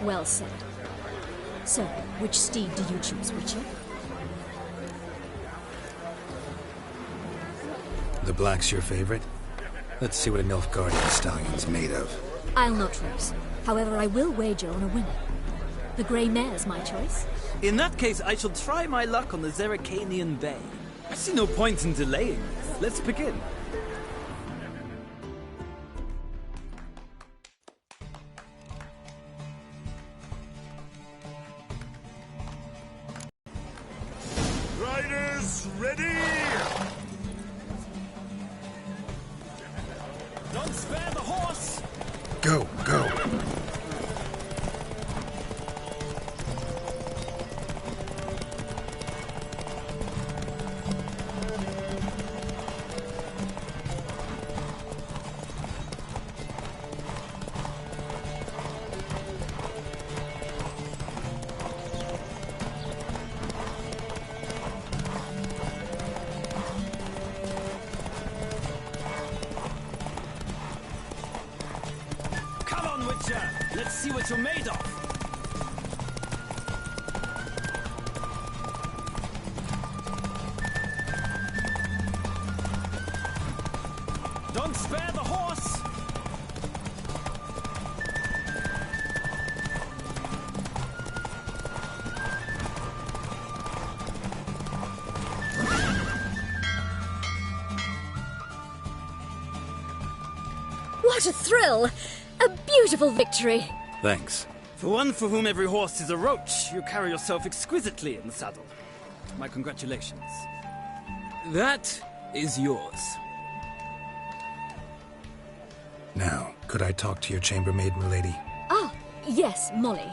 Well said. So, which steed do you choose, Witcher? The black's your favorite? Let's see what a Nilfgaardian stallion's made of. I'll not race. However, I will wager on a winner. The grey mare's my choice. In that case, I shall try my luck on the Zerrikanian Bay. I see no point in delaying this. Let's begin. Riders, ready! Don't spare the horse! Go, go! Let's see what you're made of. Don't spare the horse. What a thrill! A beautiful victory! Thanks. For one for whom every horse is a roach, you carry yourself exquisitely in the saddle. My congratulations. That is yours. Now, could I talk to your chambermaid, milady? Ah, yes, Molly.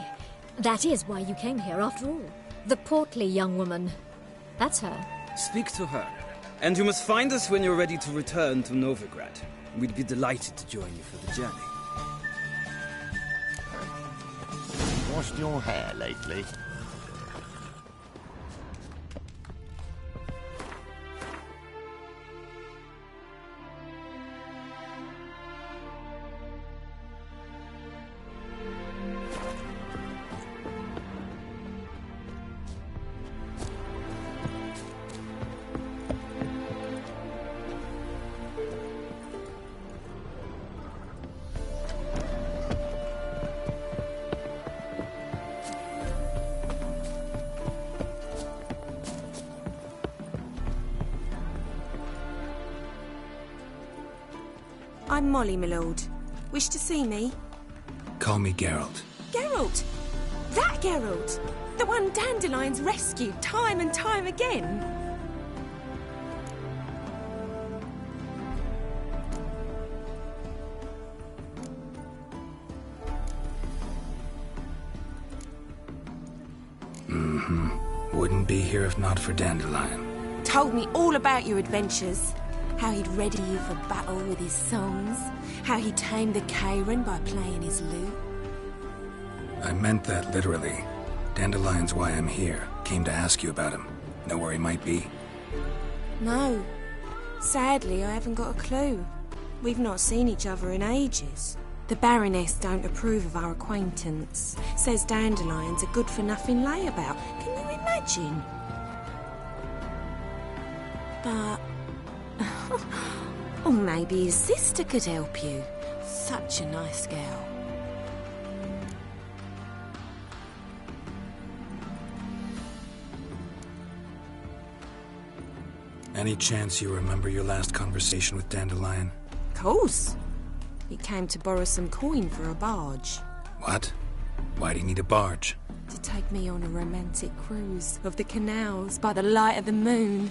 That is why you came here after all. The portly young woman. That's her. Speak to her. And you must find us when you're ready to return to Novigrad. We'd be delighted to join you for the journey. Washed your hair lately? I'm Molly, my lord. Wish to see me? Call me Geralt. Geralt! That Geralt! The one Dandelion's rescued time and time again! Wouldn't be here if not for Dandelion. Told me all about your adventures. How he'd ready you for battle with his songs. How he tamed the Kairan by playing his lute. I meant that literally. Dandelion's why I'm here. Came to ask you about him. Know where he might be? No. Sadly, I haven't got a clue. We've not seen each other in ages. The Baroness don't approve of our acquaintance. Says Dandelion's a good-for-nothing layabout. Can you imagine? But... or maybe his sister could help you. Such a nice girl. Any chance you remember your last conversation with Dandelion? Course. He came to borrow some coin for a barge. What? Why do you need a barge? To take me on a romantic cruise of the canals by the light of the moon.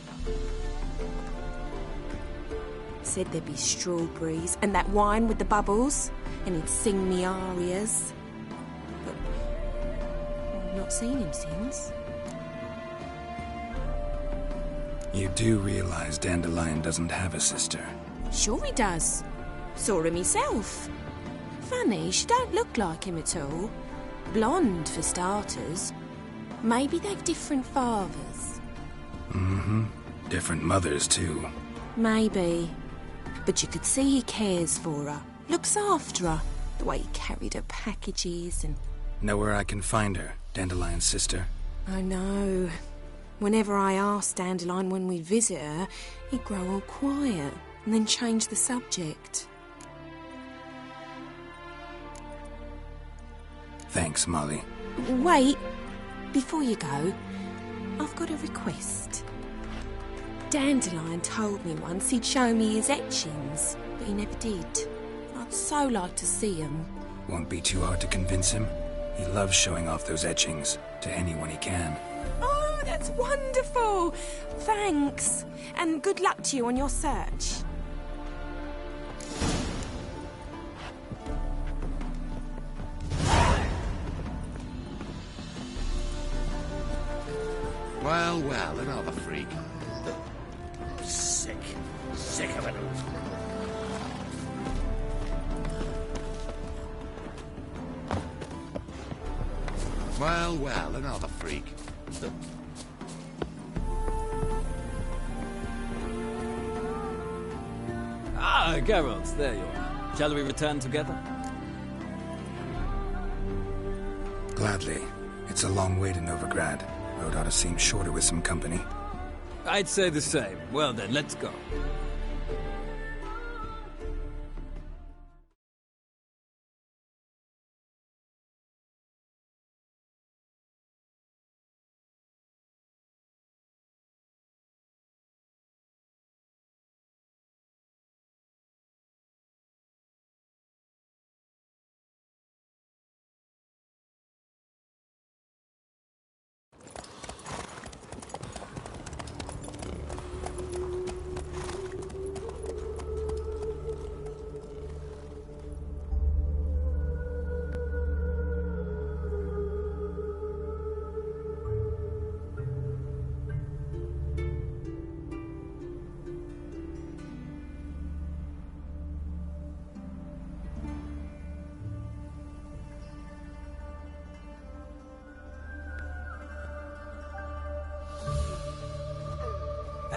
Said there'd be strawberries and that wine with the bubbles, and he'd sing me arias. But I've not seen him since. You do realize Dandelion doesn't have a sister? Sure he does. Saw him himself. Funny, she don't look like him at all. Blonde, for starters. Maybe they've different fathers. Different mothers, too. Maybe. But you could see he cares for her. Looks after her. The way he carried her packages and Know where I can find her, Dandelion's sister? I know. Whenever I asked Dandelion when we'd visit her, he'd grow all quiet and then change the subject. Thanks, Molly. Wait, before you go, I've got a request. Dandelion told me once he'd show me his etchings, but he never did. I'd so like to see them. Won't be too hard to convince him. He loves showing off those etchings to anyone he can. Oh, that's wonderful! Thanks, and good luck to you on your search. Well, well, another freak. Sick. Sick of it. Well, well, another freak. Ah, Geralt, there you are. Shall we return together? Gladly. It's a long way to Novigrad. Road ought to seem shorter with some company. I'd say the same. Well then, let's go.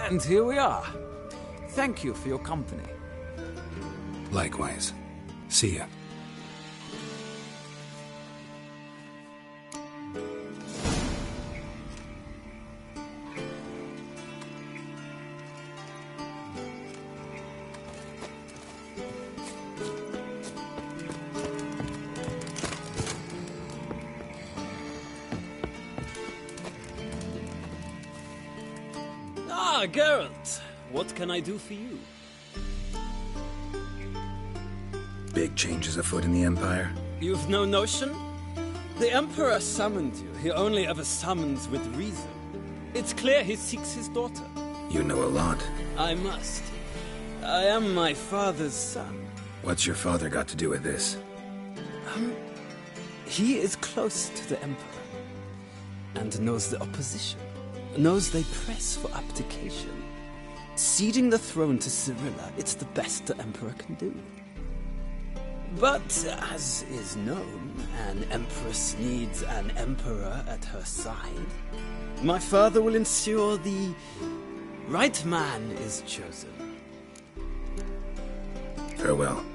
And here we are. Thank you for your company. Likewise. See ya. Ah, Geralt. What can I do for you? Big changes afoot in the Empire. You've no notion? The Emperor summoned you. He only ever summons with reason. It's clear he seeks his daughter. You know a lot. I must. I am my father's son. What's your father got to do with this? He is close to the Emperor. And knows the opposition. Knows they press for abdication. Ceding the throne to Cyrilla, it's the best the Emperor can do. But, as is known, an Empress needs an Emperor at her side. My father will ensure the right man is chosen. Farewell.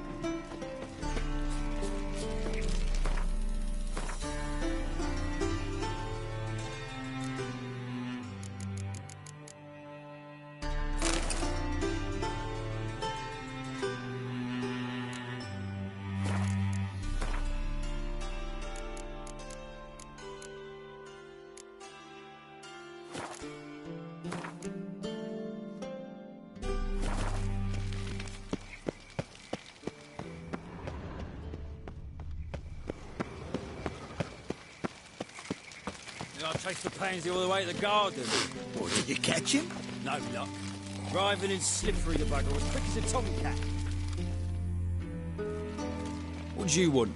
I chased the pansy all the way to the garden. What, did you catch him? No luck. Driving in slippery, the bugger, as quick as a tomcat. What do you want?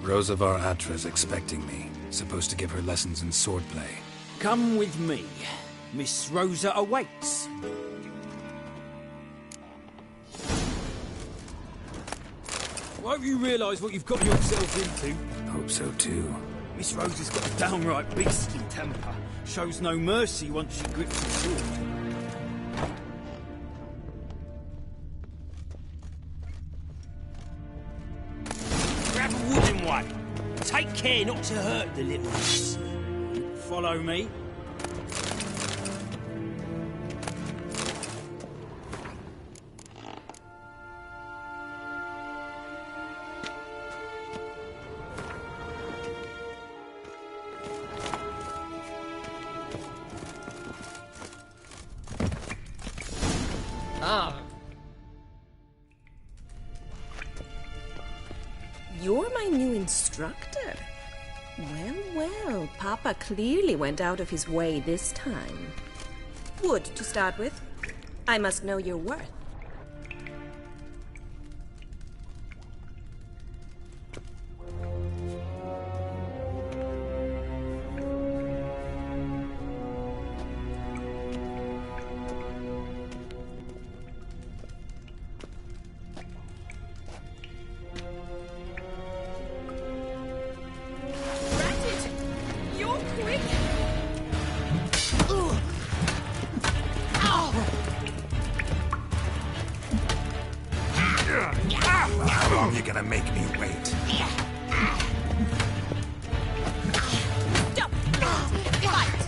Rosavar Atra's expecting me. Supposed to give her lessons in swordplay. Come with me. Miss Rosa awaits. Won't you realise what you've got yourself into? Hope so too. Miss Rose has got a downright beastly temper. Shows no mercy once she grips the sword. Grab a wooden one. Take care not to hurt the little ones. Follow me. You're my new instructor. Well, Papa clearly went out of his way this time. Wood, to start with. I must know your worth. How long you gonna make me wait? Stop! Fight!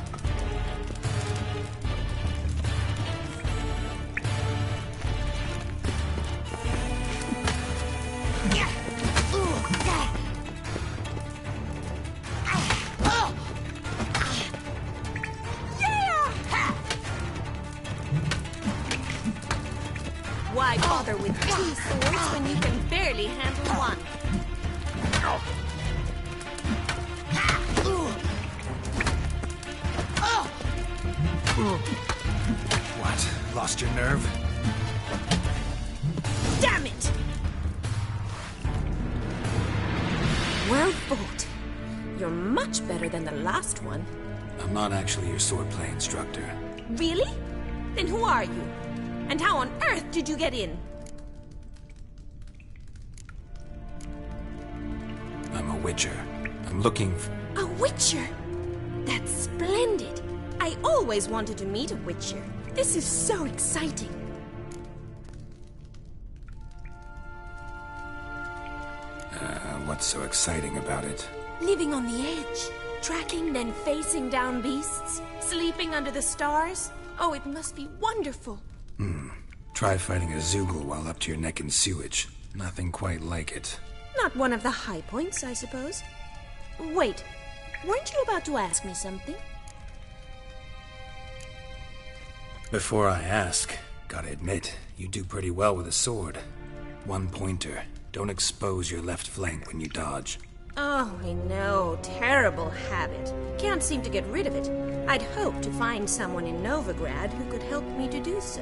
Why bother with two swords when you can barely handle one? What? Lost your nerve? Damn it! Well fought. You're much better than the last one. I'm not actually your swordplay instructor. Really? Then who are you? And how on earth did you get in? I'm a witcher. I'm looking for... A witcher? That's splendid. I always wanted to meet a witcher. This is so exciting. What's so exciting about it? Living on the edge. Tracking, then facing down beasts. Sleeping under the stars. Oh, it must be wonderful. Try fighting a Zoogle while up to your neck in sewage. Nothing quite like it. Not one of the high points, I suppose. Wait, weren't you about to ask me something? Before I ask, gotta admit, you do pretty well with a sword. One pointer. Don't expose your left flank when you dodge. Oh, I know. Terrible habit. Can't seem to get rid of it. I'd hoped to find someone in Novigrad who could help me to do so.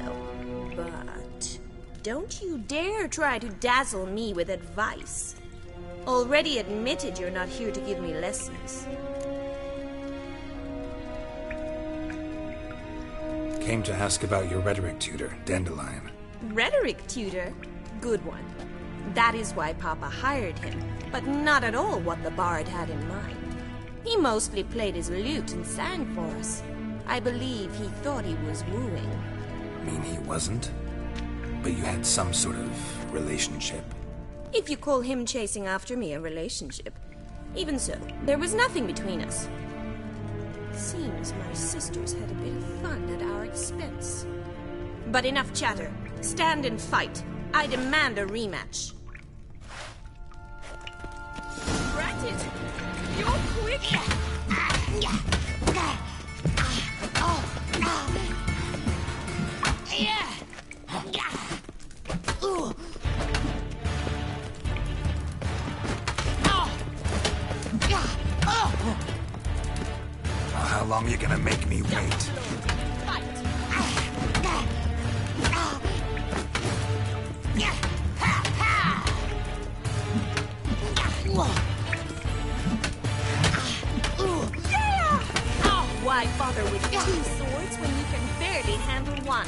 But don't you dare try to dazzle me with advice. Already admitted you're not here to give me lessons. Came to ask about your rhetoric tutor, Dandelion. Rhetoric tutor? Good one. That is why Papa hired him, but not at all what the bard had in mind. He mostly played his lute and sang for us. I believe he thought he was wooing. Mean he wasn't? But you had some sort of relationship. If you call him chasing after me a relationship. Even so, there was nothing between us. Seems my sisters had a bit of fun at our expense. But enough chatter. Stand and fight. I demand a rematch. Rat it! You're quick! How long you gonna make me wait? Why bother with two swords when you can barely handle one?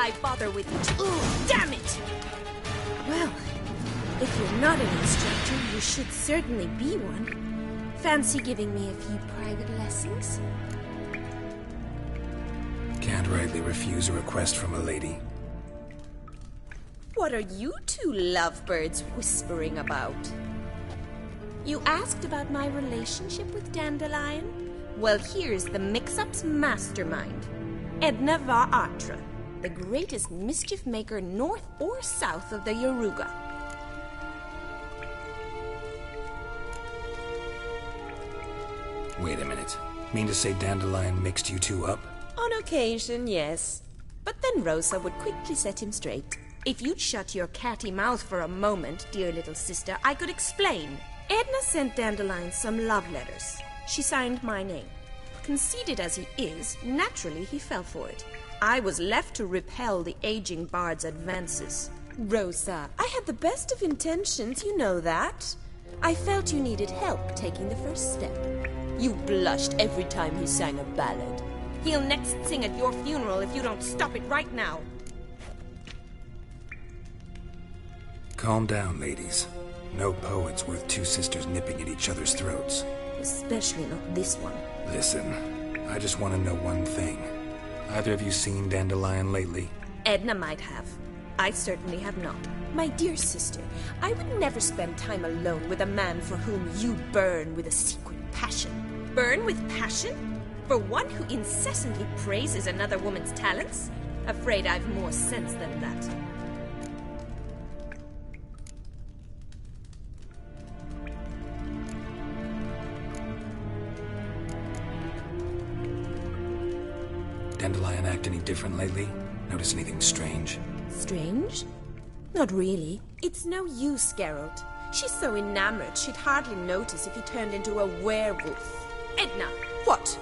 Why bother with it? Ooh, damn it! Well, if you're not an instructor, you should certainly be one. Fancy giving me a few private lessons? Can't rightly refuse a request from a lady. What are you two lovebirds whispering about? You asked about my relationship with Dandelion? Well, here's the mix-up's mastermind. Edna Va Atra, the greatest mischief maker north or south of the Yaruga. Wait a minute. Mean to say Dandelion mixed you two up? On occasion, yes. But then Rosa would quickly set him straight. If you'd shut your catty mouth for a moment, dear little sister, I could explain. Edna sent Dandelion some love letters. She signed my name. Conceited as he is, naturally he fell for it. I was left to repel the aging bard's advances. Rosa, I had the best of intentions, you know that. I felt you needed help taking the first step. You blushed every time he sang a ballad. He'll next sing at your funeral if you don't stop it right now. Calm down, ladies. No poet's worth two sisters nipping at each other's throats. Especially not this one. Listen, I just want to know one thing. Either of you seen Dandelion lately? Edna might have. I certainly have not. My dear sister, I would never spend time alone with a man for whom you burn with a secret passion. Burn with passion? For one who incessantly praises another woman's talents? Afraid I've more sense than that. Dandelion act any different lately? Notice anything strange? Strange? Not really. It's no use, Geralt. She's so enamored she'd hardly notice if he turned into a werewolf. Edna! What?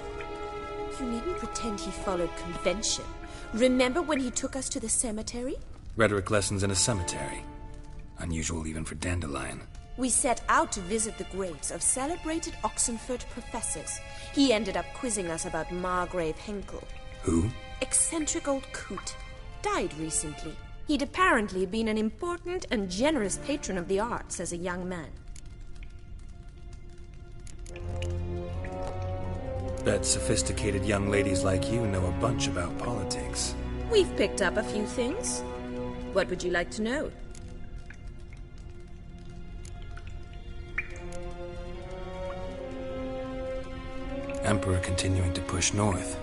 You needn't pretend he followed convention. Remember when he took us to the cemetery? Rhetoric lessons in a cemetery. Unusual even for Dandelion. We set out to visit the graves of celebrated Oxenford professors. He ended up quizzing us about Margrave Henkel. Who? Eccentric old coot. Died recently. He'd apparently been an important and generous patron of the arts as a young man. Bet sophisticated young ladies like you know a bunch about politics. We've picked up a few things. What would you like to know? Emperor continuing to push north.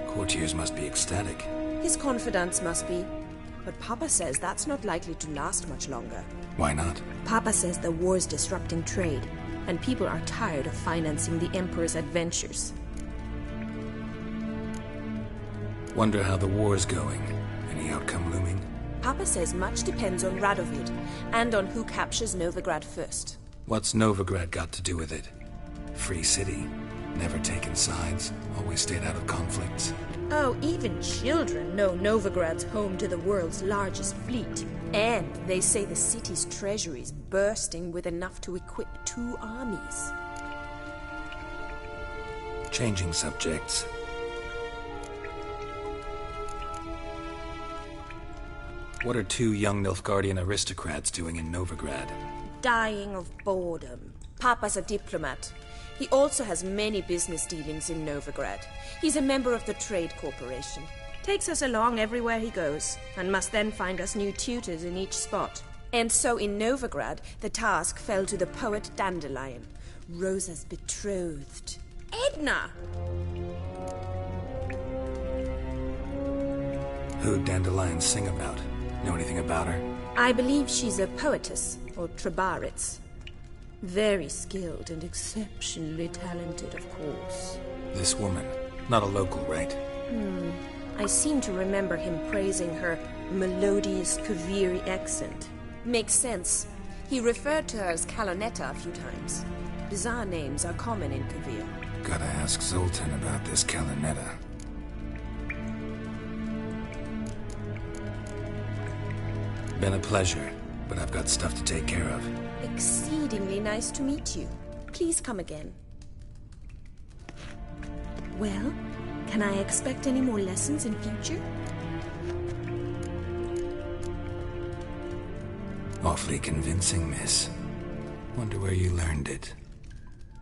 Courtiers must be ecstatic. His confidants must be. But Papa says that's not likely to last much longer. Why not? Papa says the war's disrupting trade, and people are tired of financing the Emperor's adventures. Wonder how the war's going. Any outcome looming? Papa says much depends on Radovid, and on who captures Novigrad first. What's Novigrad got to do with it? Free city. Never taken sides. Always stayed out of conflicts. Oh, even children know Novigrad's home to the world's largest fleet. And they say the city's treasury's bursting with enough to equip 2 armies. Changing subjects. What are 2 young Nilfgaardian aristocrats doing in Novigrad? Dying of boredom. Papa's a diplomat. He also has many business dealings in Novigrad. He's a member of the Trade Corporation. Takes us along everywhere he goes, and must then find us new tutors in each spot. And so in Novigrad, the task fell to the poet Dandelion, Rosa's betrothed. Edna! Who'd Dandelion sing about? Know anything about her? I believe she's a poetess, or Trebaritz. Very skilled and exceptionally talented, of course. This woman. Not a local, right? I seem to remember him praising her melodious Kaviri accent. Makes sense. He referred to her as Kalonetta a few times. Bizarre names are common in Kavir. Gotta ask Zoltan about this Kalonetta. Been a pleasure, but I've got stuff to take care of. Exceedingly nice to meet you. Please come again. Well, can I expect any more lessons in future? Awfully convincing, miss. Wonder where you learned it.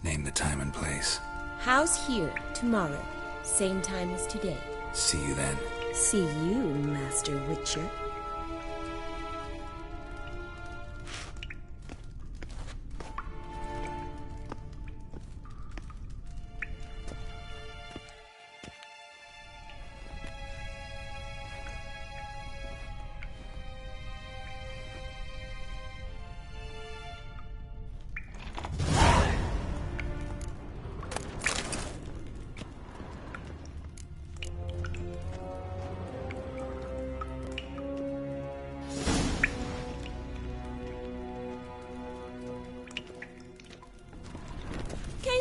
Name the time and place. House here, tomorrow. Same time as today. See you then. See you, Master Witcher.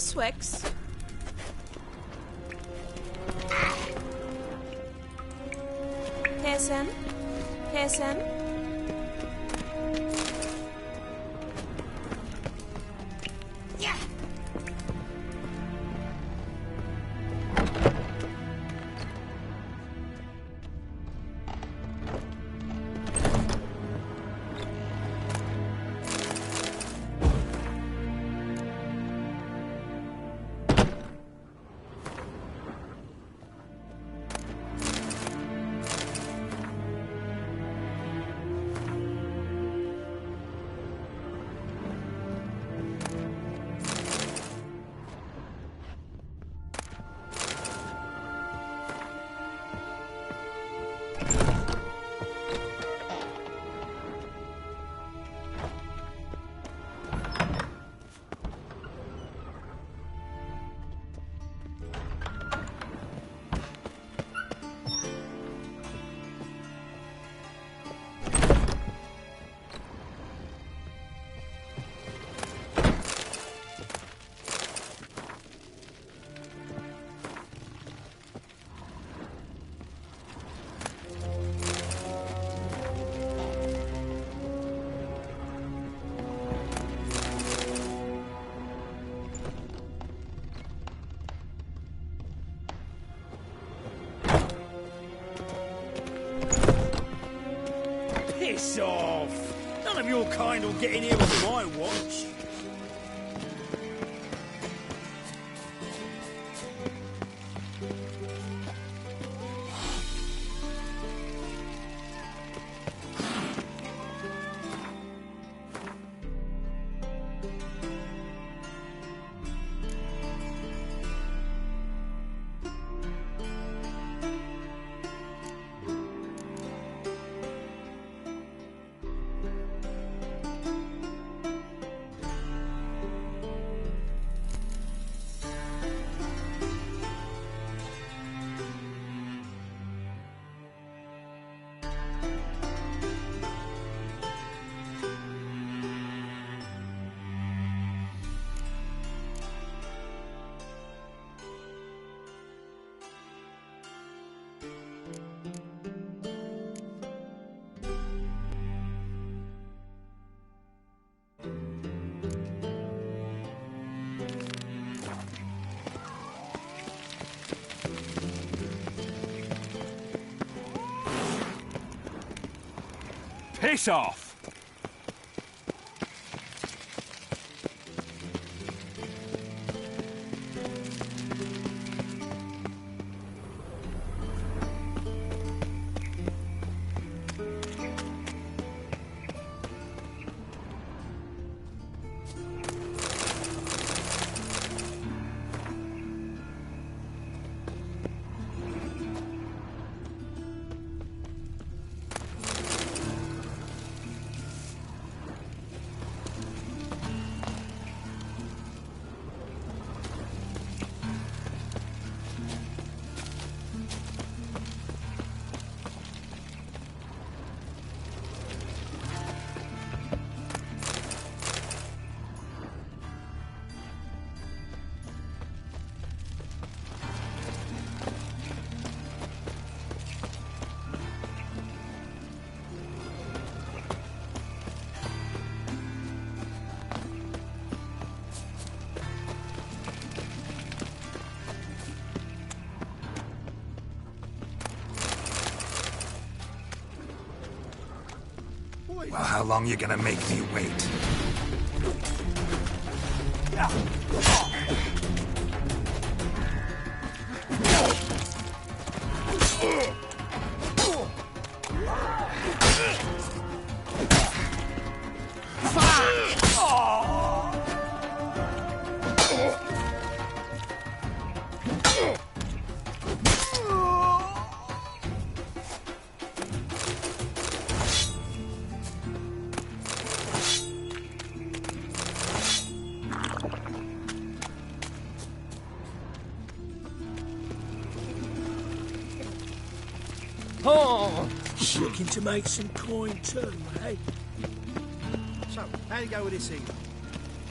Swix. Pearson? Pearson? Piss off! None of your kind will get in here with my watch. Piss off! Well, how long you gonna make me wait? Looking to make some coin too, eh? So, how you go with this evening?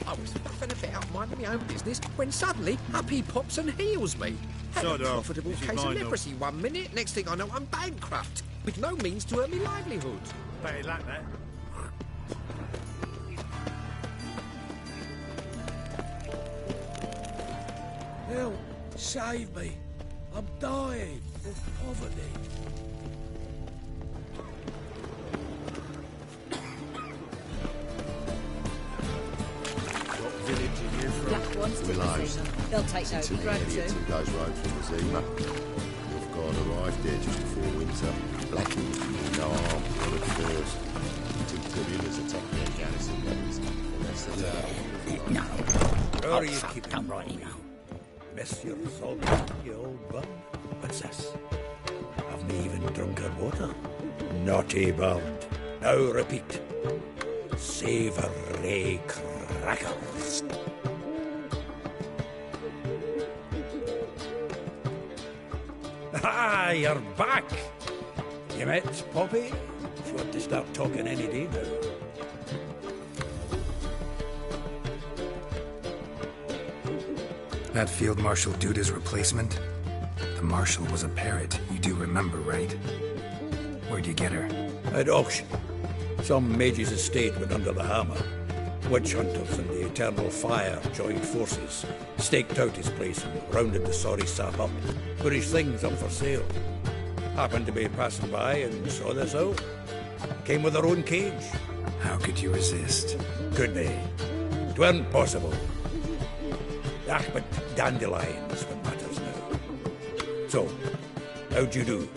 I was puffing a bit out minding my own business when suddenly up he pops and heals me. Had a profitable case of leprosy 1 minute, next thing I know I'm bankrupt, with no means to earn my livelihood. Bad luck, that. Help, save me. I'm dying of poverty. They'll take note. Two idiots who goes road from the Zima. Your guard arrived there just before winter. Blackie, no harm, one at first. Two Tibulars attacked their garrison guns. And that's the town. No. Where are you keeping them right now? Monsieur Soldo, you old bum. What's this? Haven't even drunk her water? Naughty bound. Now repeat. Savoury crackers. Ah, you're back. You met Poppy? If you want to start talking any day now. That Field Marshal Duda's replacement? The Marshal was a parrot, you do remember, right? Where'd you get her? At auction. Some mage's estate went under the hammer. Witch hunters and the Eternal Fire joined forces, staked out his place and rounded the sorry sap up, put his things up for sale. Happened to be passing by and saw this out. Came with her own cage. How could you resist? Could be. 'Tweren't possible. Ah, but dandelions what matters now. So, how'd you do?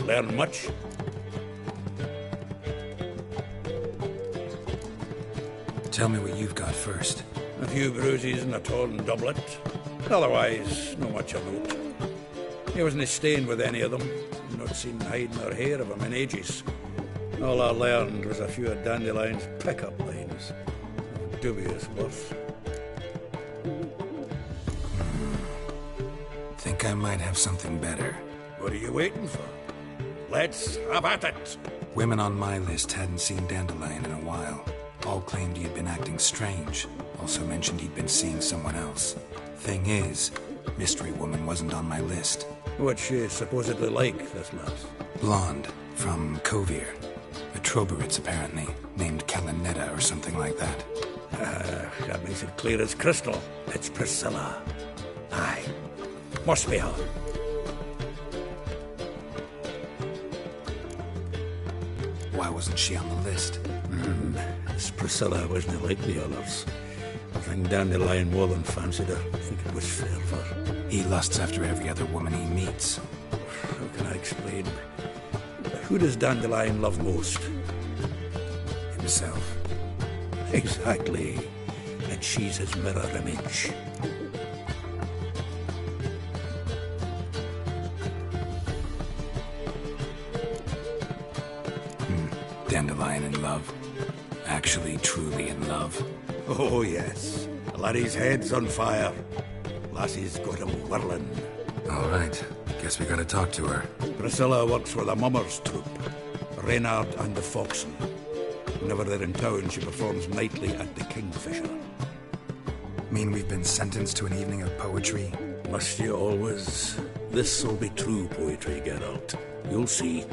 Learn much? Tell me what you've got first. A few bruises and a torn doublet. Otherwise, not much of note. He wasn't staying with any of them. Not seen hide nor hair of him in ages. All I learned was a few of Dandelion's pick-up lines. Dubious worth. Think I might have something better. What are you waiting for? Let's have at it! Women on my list hadn't seen Dandelion in a while. All claimed he had been acting strange. Also mentioned he'd been seeing someone else. Thing is, Mystery Woman wasn't on my list. What's she supposedly like, this lass? Blonde, from Kovir. A Troberitz, apparently, named Kalanetta or something like that. That makes it clear as crystal. It's Priscilla. Aye. Must be her. Why wasn't she on the list? This Priscilla wasn't like the others. I think Dandelion more than fancied her. I think it was fervour. He lusts after every other woman he meets. How can I explain? Who does Dandelion love most? Himself. Exactly. And she's his mirror image. Dandelion in love. Actually, truly in love. Oh, yes. Laddie's head's on fire. Lassie's got him whirling. All right. Guess we gotta talk to her. Priscilla works with a mummers troupe. Reynard and the Foxen. Whenever they're in town, she performs nightly at the Kingfisher. Mean we've been sentenced to an evening of poetry? Must you always? This'll be true poetry, Geralt. You'll see.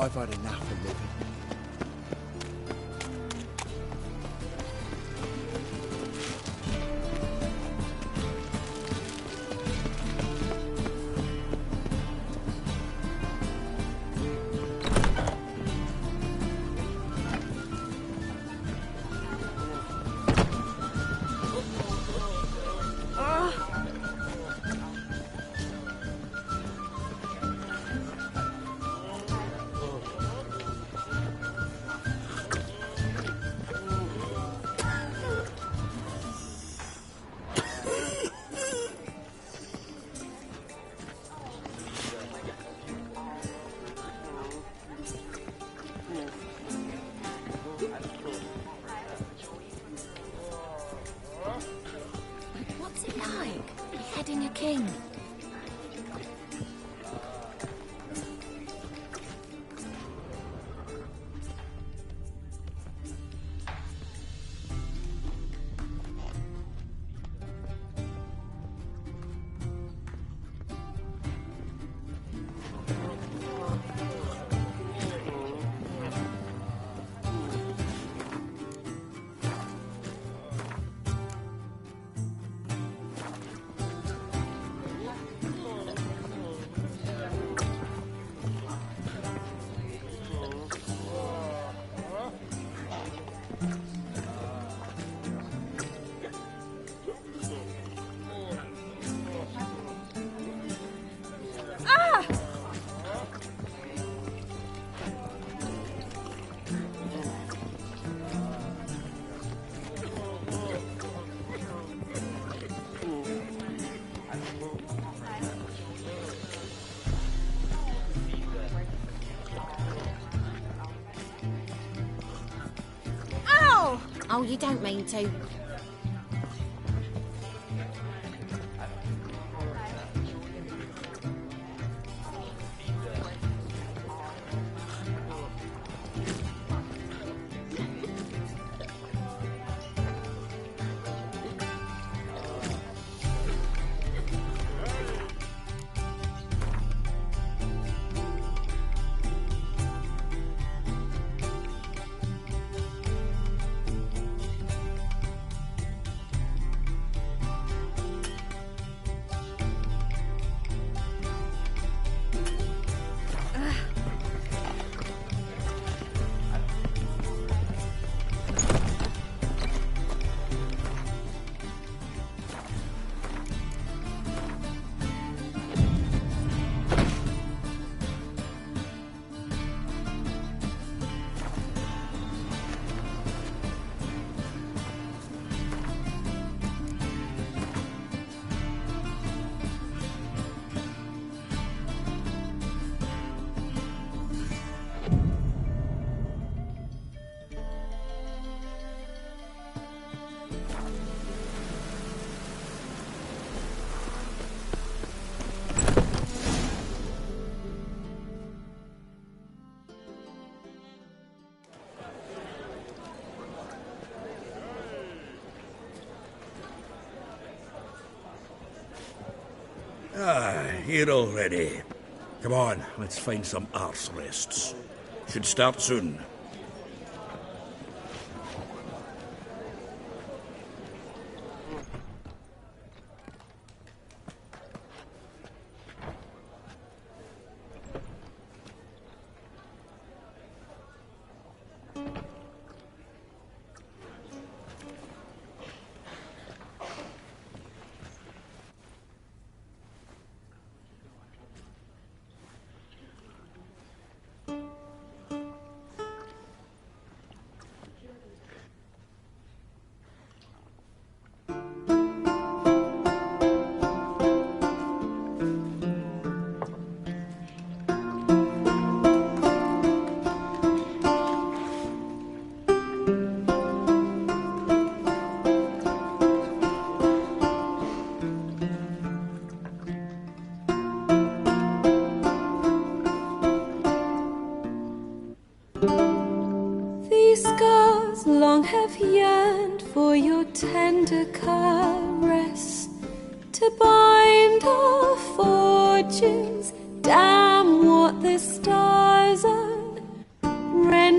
I've had enough of living. What's it like, beheading a king? Oh, you don't mean to. Here already. Come on, let's find some arse rests. Should start soon. long have yearned for your tender caress, to bind our fortunes. Damn what the stars are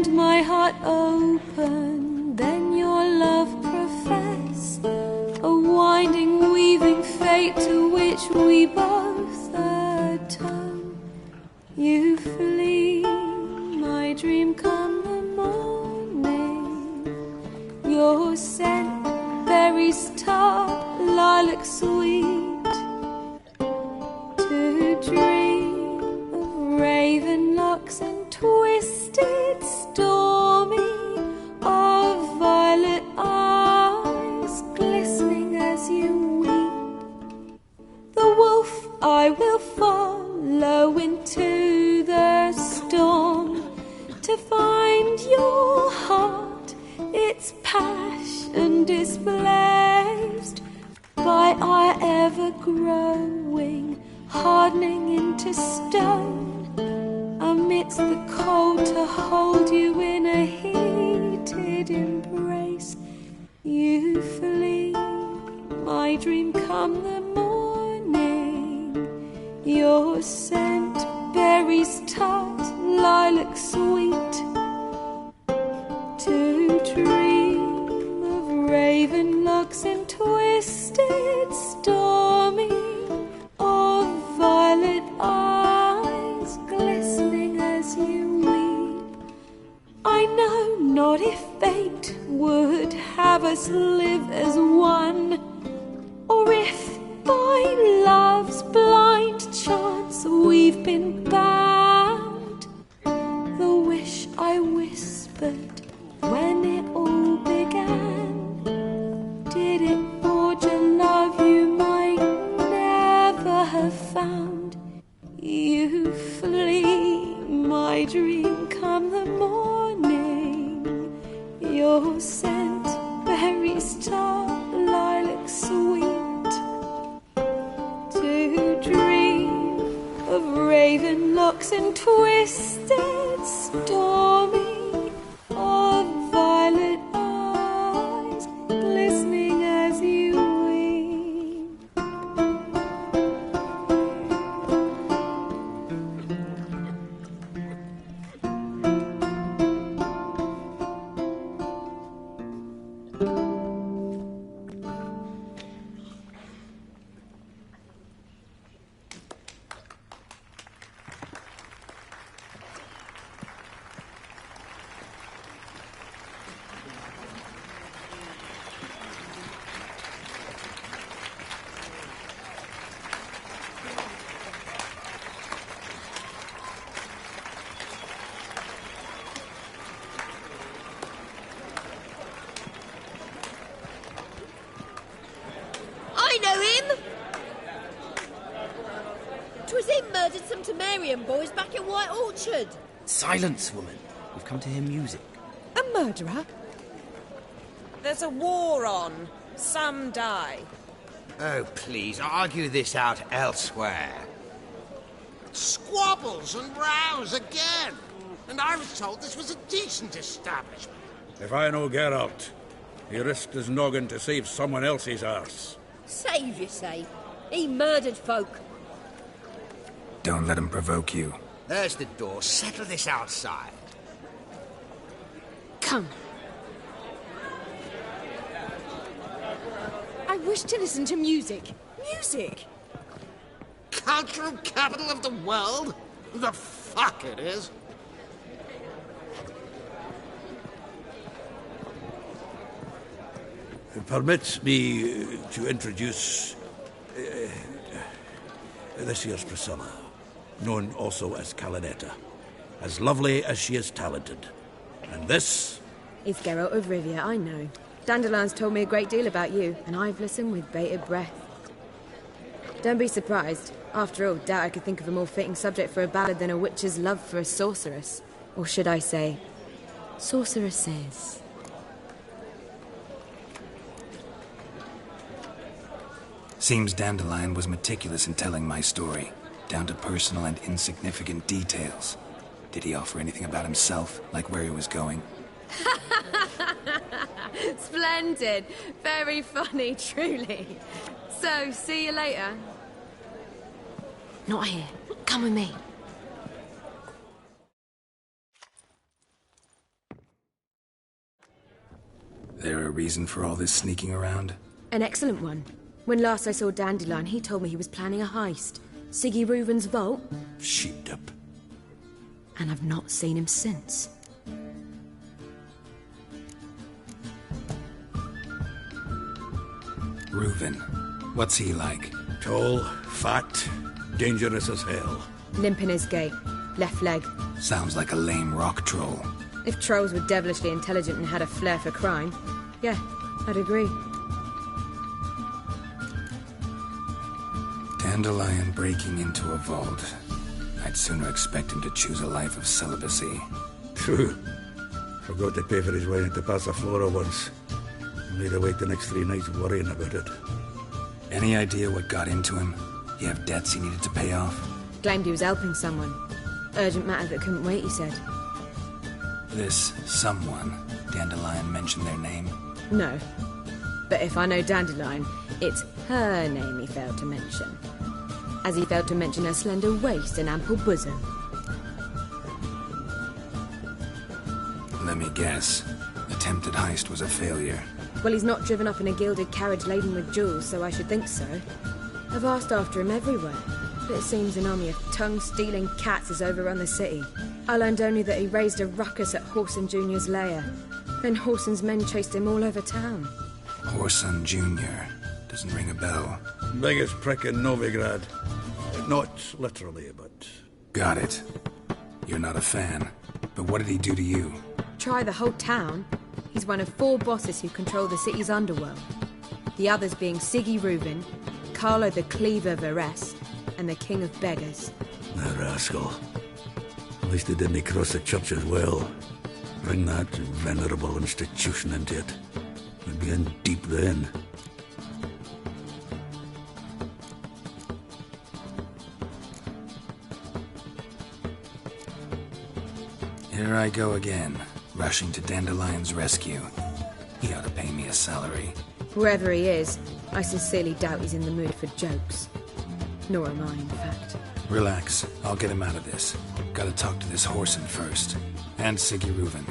and my heart open, then your love profess, a winding, weaving fate to which we both atone. You flee, my dream come the morning, your scent, berries tart, lilac sweet, to dream of raven locks and twisted, stormy, of violet eyes glistening as you weep. The wolf I will follow into the storm to find your heart, its passion displaced by our ever-growing, hardening into stone, amidst the cold to hold you in a heated embrace. You flee, my dream come the morning, your scent, berries tart, lilac sweet, to dream of raven locks and twisted, stormy, of violet eyes glistening as you weep. I know not if fate would have us live as one, or if by love's blind chance we've been bound. The wish I whispered when it all began, did it forge a love you might never have found? You flee, my dream come the morning, your scent, berries tart, lilac sweet, to dream of raven locks and twisted, stormy, of violet eyes glistening as you weep. I know him! 'Twas him murdered some Temerian boys back in White Orchard. Silence, woman. We've come to hear music. A murderer? There's a war on. Some die. Oh, please, argue this out elsewhere. Squabbles and rows again. And I was told this was a decent establishment. If I know Geralt, he risked his noggin to save someone else's arse. Save, you say? He murdered folk. Don't let him provoke you. There's the door. Settle this outside. Come. I wish to listen to music. Music! Cultural capital of the world? The fuck it is. Permit me to introduce this year's Priscilla, known also as Calinetta, as lovely as she is talented. And this is Geralt of Rivia, I know. Dandelion's told me a great deal about you, and I've listened with bated breath. Don't be surprised. After all, doubt I could think of a more fitting subject for a ballad than a witch's love for a sorceress. Or should I say, sorceresses. Seems Dandelion was meticulous in telling my story, down to personal and insignificant details. Did he offer anything about himself, like where he was going? Splendid. Very funny, truly. So, see you later. Not here. Come with me. There a reason for all this sneaking around? An excellent one. When last I saw Dandelion, he told me he was planning a heist. Siggy Reuven's vault. Sheeped up. And I've not seen him since. Reuven. What's he like? Tall, fat, dangerous as hell. Limp in his gait. Left leg. Sounds like a lame rock troll. If trolls were devilishly intelligent and had a flair for crime, yeah, I'd agree. Dandelion breaking into a vault. I'd sooner expect him to choose a life of celibacy. True. Forgot to pay for his way into Passaflora once. Made awake the next 3 nights worrying about it. Any idea what got into him? He have debts he needed to pay off? Claimed he was helping someone. Urgent matter that couldn't wait, he said. This someone, Dandelion mentioned their name? No. But if I know Dandelion, it's her name he failed to mention. As he failed to mention her slender waist and ample bosom. Let me guess. Attempted heist was a failure. Well, he's not driven up in a gilded carriage laden with jewels, so I should think so. I've asked after him everywhere, but it seems an army of tongue-stealing cats has overrun the city. I learned only that he raised a ruckus at Horson Jr.'s lair. Then Horson's men chased him all over town. Horson Jr. Doesn't ring a bell. Biggest prick in Novigrad. Not literally, but... Got it. You're not a fan. But what did he do to you? Try the whole town. He's one of 4 bosses who control the city's underworld. The others being Siggy Reuven, Carlo the Cleaver Varese, and the King of Beggars. The rascal. At least he didn't cross the church as well. Bring that venerable institution into it. We'd be in deep then. Here I go again, rushing to Dandelion's rescue. He ought to pay me a salary. Wherever he is, I sincerely doubt he's in the mood for jokes. Nor am I, in fact. Relax. I'll get him out of this. Gotta talk to this Horson first. And Siggy Reuven.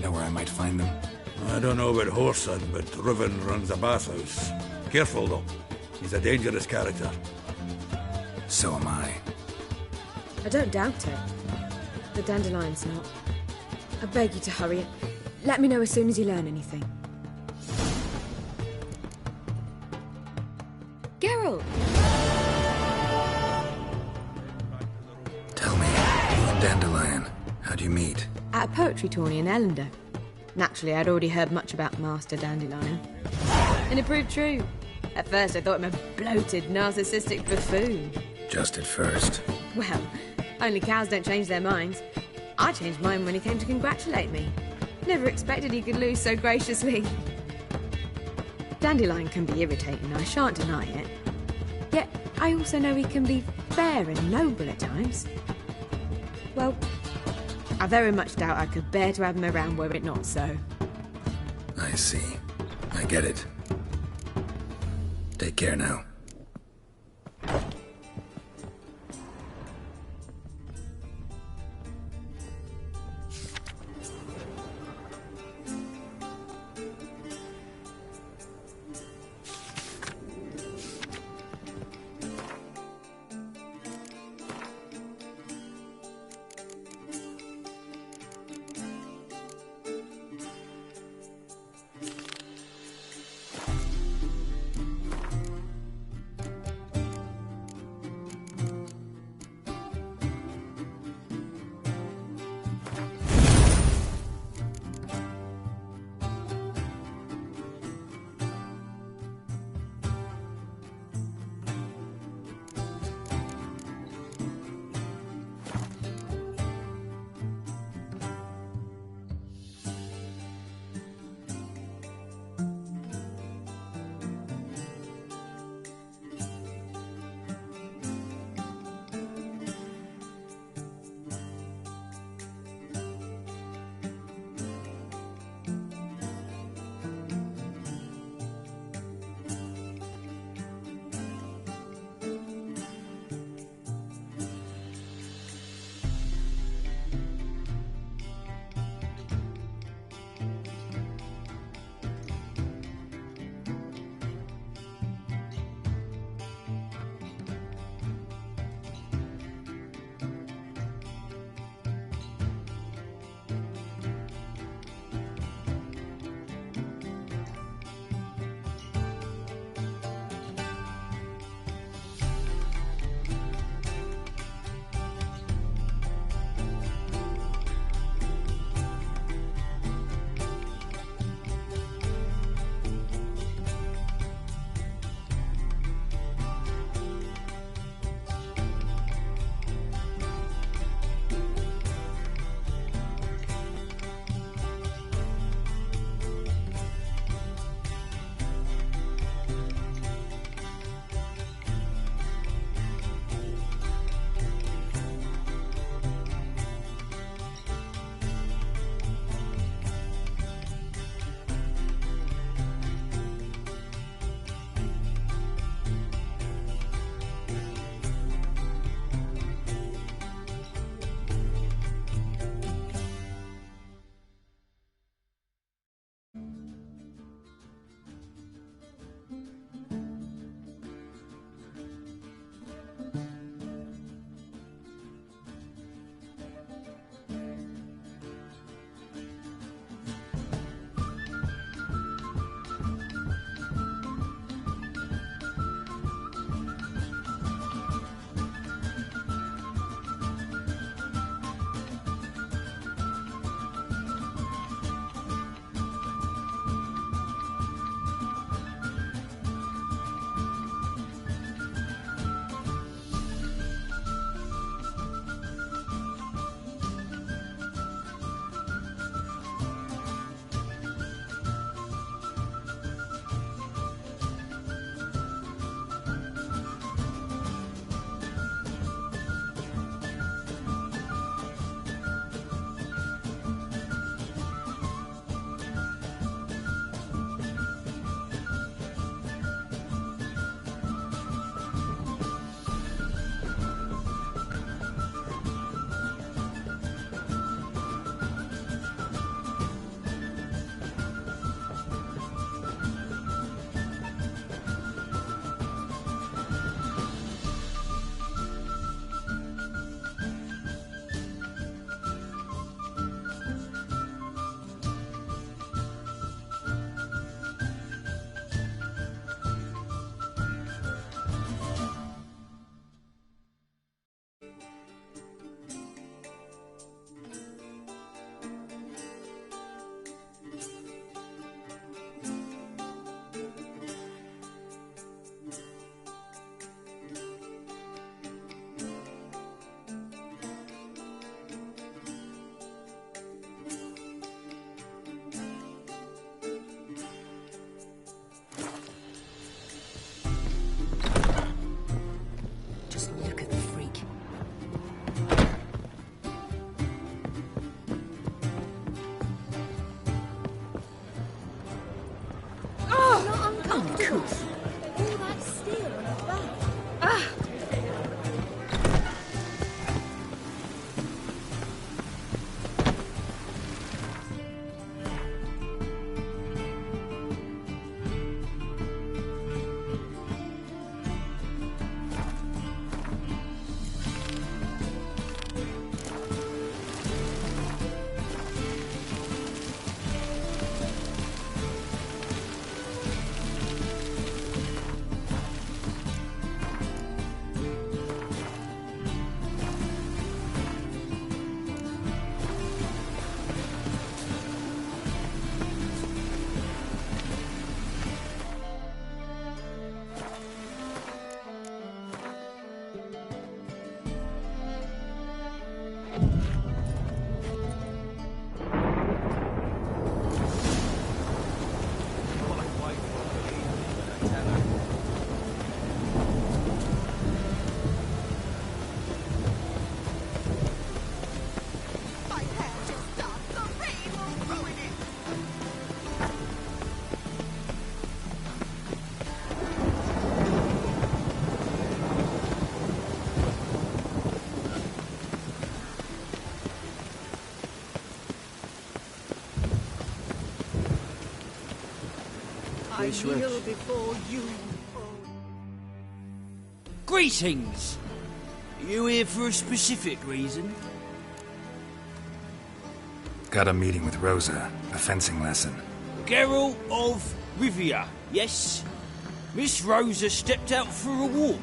Know where I might find them? I don't know about Horson, but Reuven runs a bathhouse. Careful, though. He's a dangerous character. So am I. I don't doubt it. The Dandelion's not. I beg you to hurry it. Let me know as soon as you learn anything. Geralt! Tell me, you and Dandelion, how'd you meet? At a poetry tourney in Ellender. Naturally, I'd already heard much about Master Dandelion. And it proved true. At first, I thought him a bloated, narcissistic buffoon. Just at first. Well, only cows don't change their minds. I changed mine when he came to congratulate me. Never expected he could lose so graciously. Dandelion can be irritating, I shan't deny it. Yet, I also know he can be fair and noble at times. Well, I very much doubt I could bear to have him around were it not so. I see. I get it. Take care now. uncouth. All that steel on her back. Ah! I kneel before you. Greetings! You here for a specific reason? Got a meeting with Rosa, a fencing lesson. Geralt of Rivia, yes? Miss Rosa stepped out for a walk.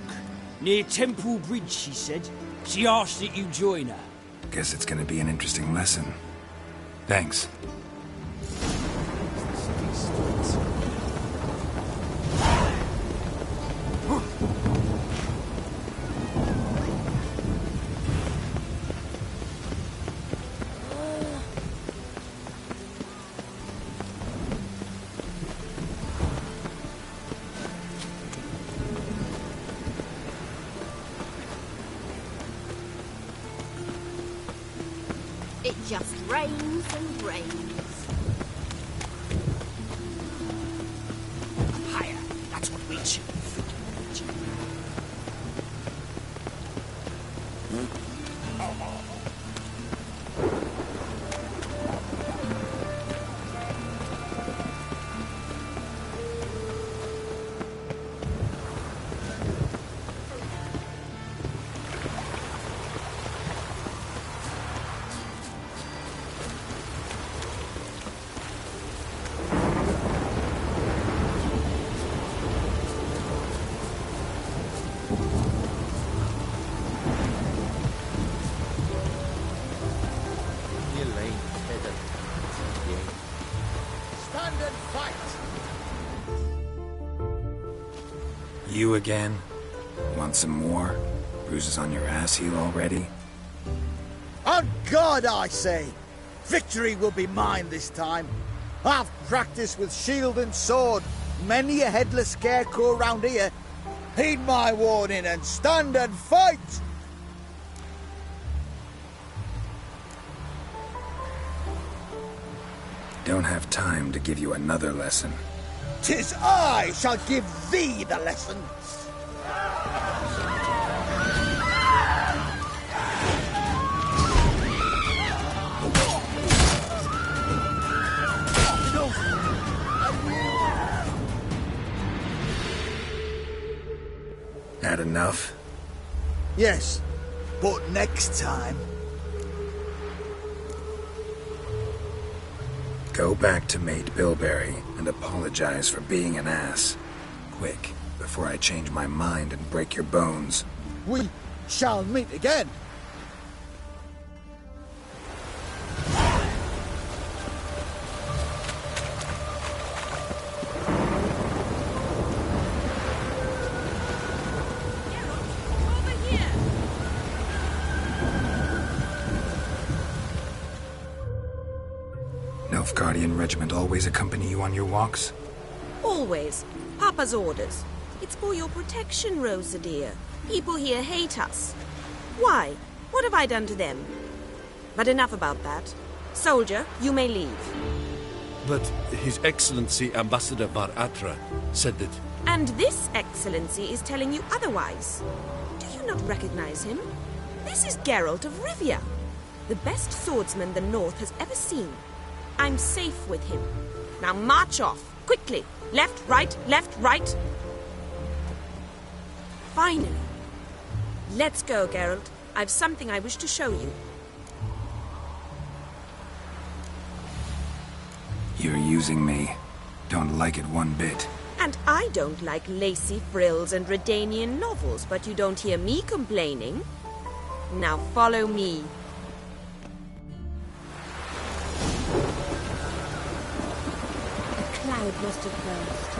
Near Temple Bridge, she said. She asked that you join her. Guess it's gonna be an interesting lesson. Thanks. It just rains and rains. Higher, that's what we achieve. You again? Want some more? Bruises on your ass heel already? On God, I say! Victory will be mine this time. I've practiced with shield and sword. Many a headless scarecrow round here. Heed my warning and stand and fight! Don't have time to give you another lesson. 'Tis I shall give thee the lesson. Had enough? Yes, but next time. Go back to Mate Bilberry and apologize for being an ass. Quick, before I change my mind and break your bones. We shall meet again. Nilfgaardian regiment always accompany you on your walks? Always. Papa's orders. It's for your protection, Rosa dear. People here hate us. Why? What have I done to them? But enough about that. Soldier, you may leave. But His Excellency Ambassador Bar Atra said that... And this excellency is telling you otherwise. Do you not recognize him? This is Geralt of Rivia, the best swordsman the North has ever seen. I'm safe with him. Now march off, quickly. Left, right, left, right. Finally. Let's go, Geralt. I've something I wish to show you. You're using me. Don't like it one bit. And I don't like lacy frills and Redanian novels, but you don't hear me complaining. Now follow me. A cloud must have burst.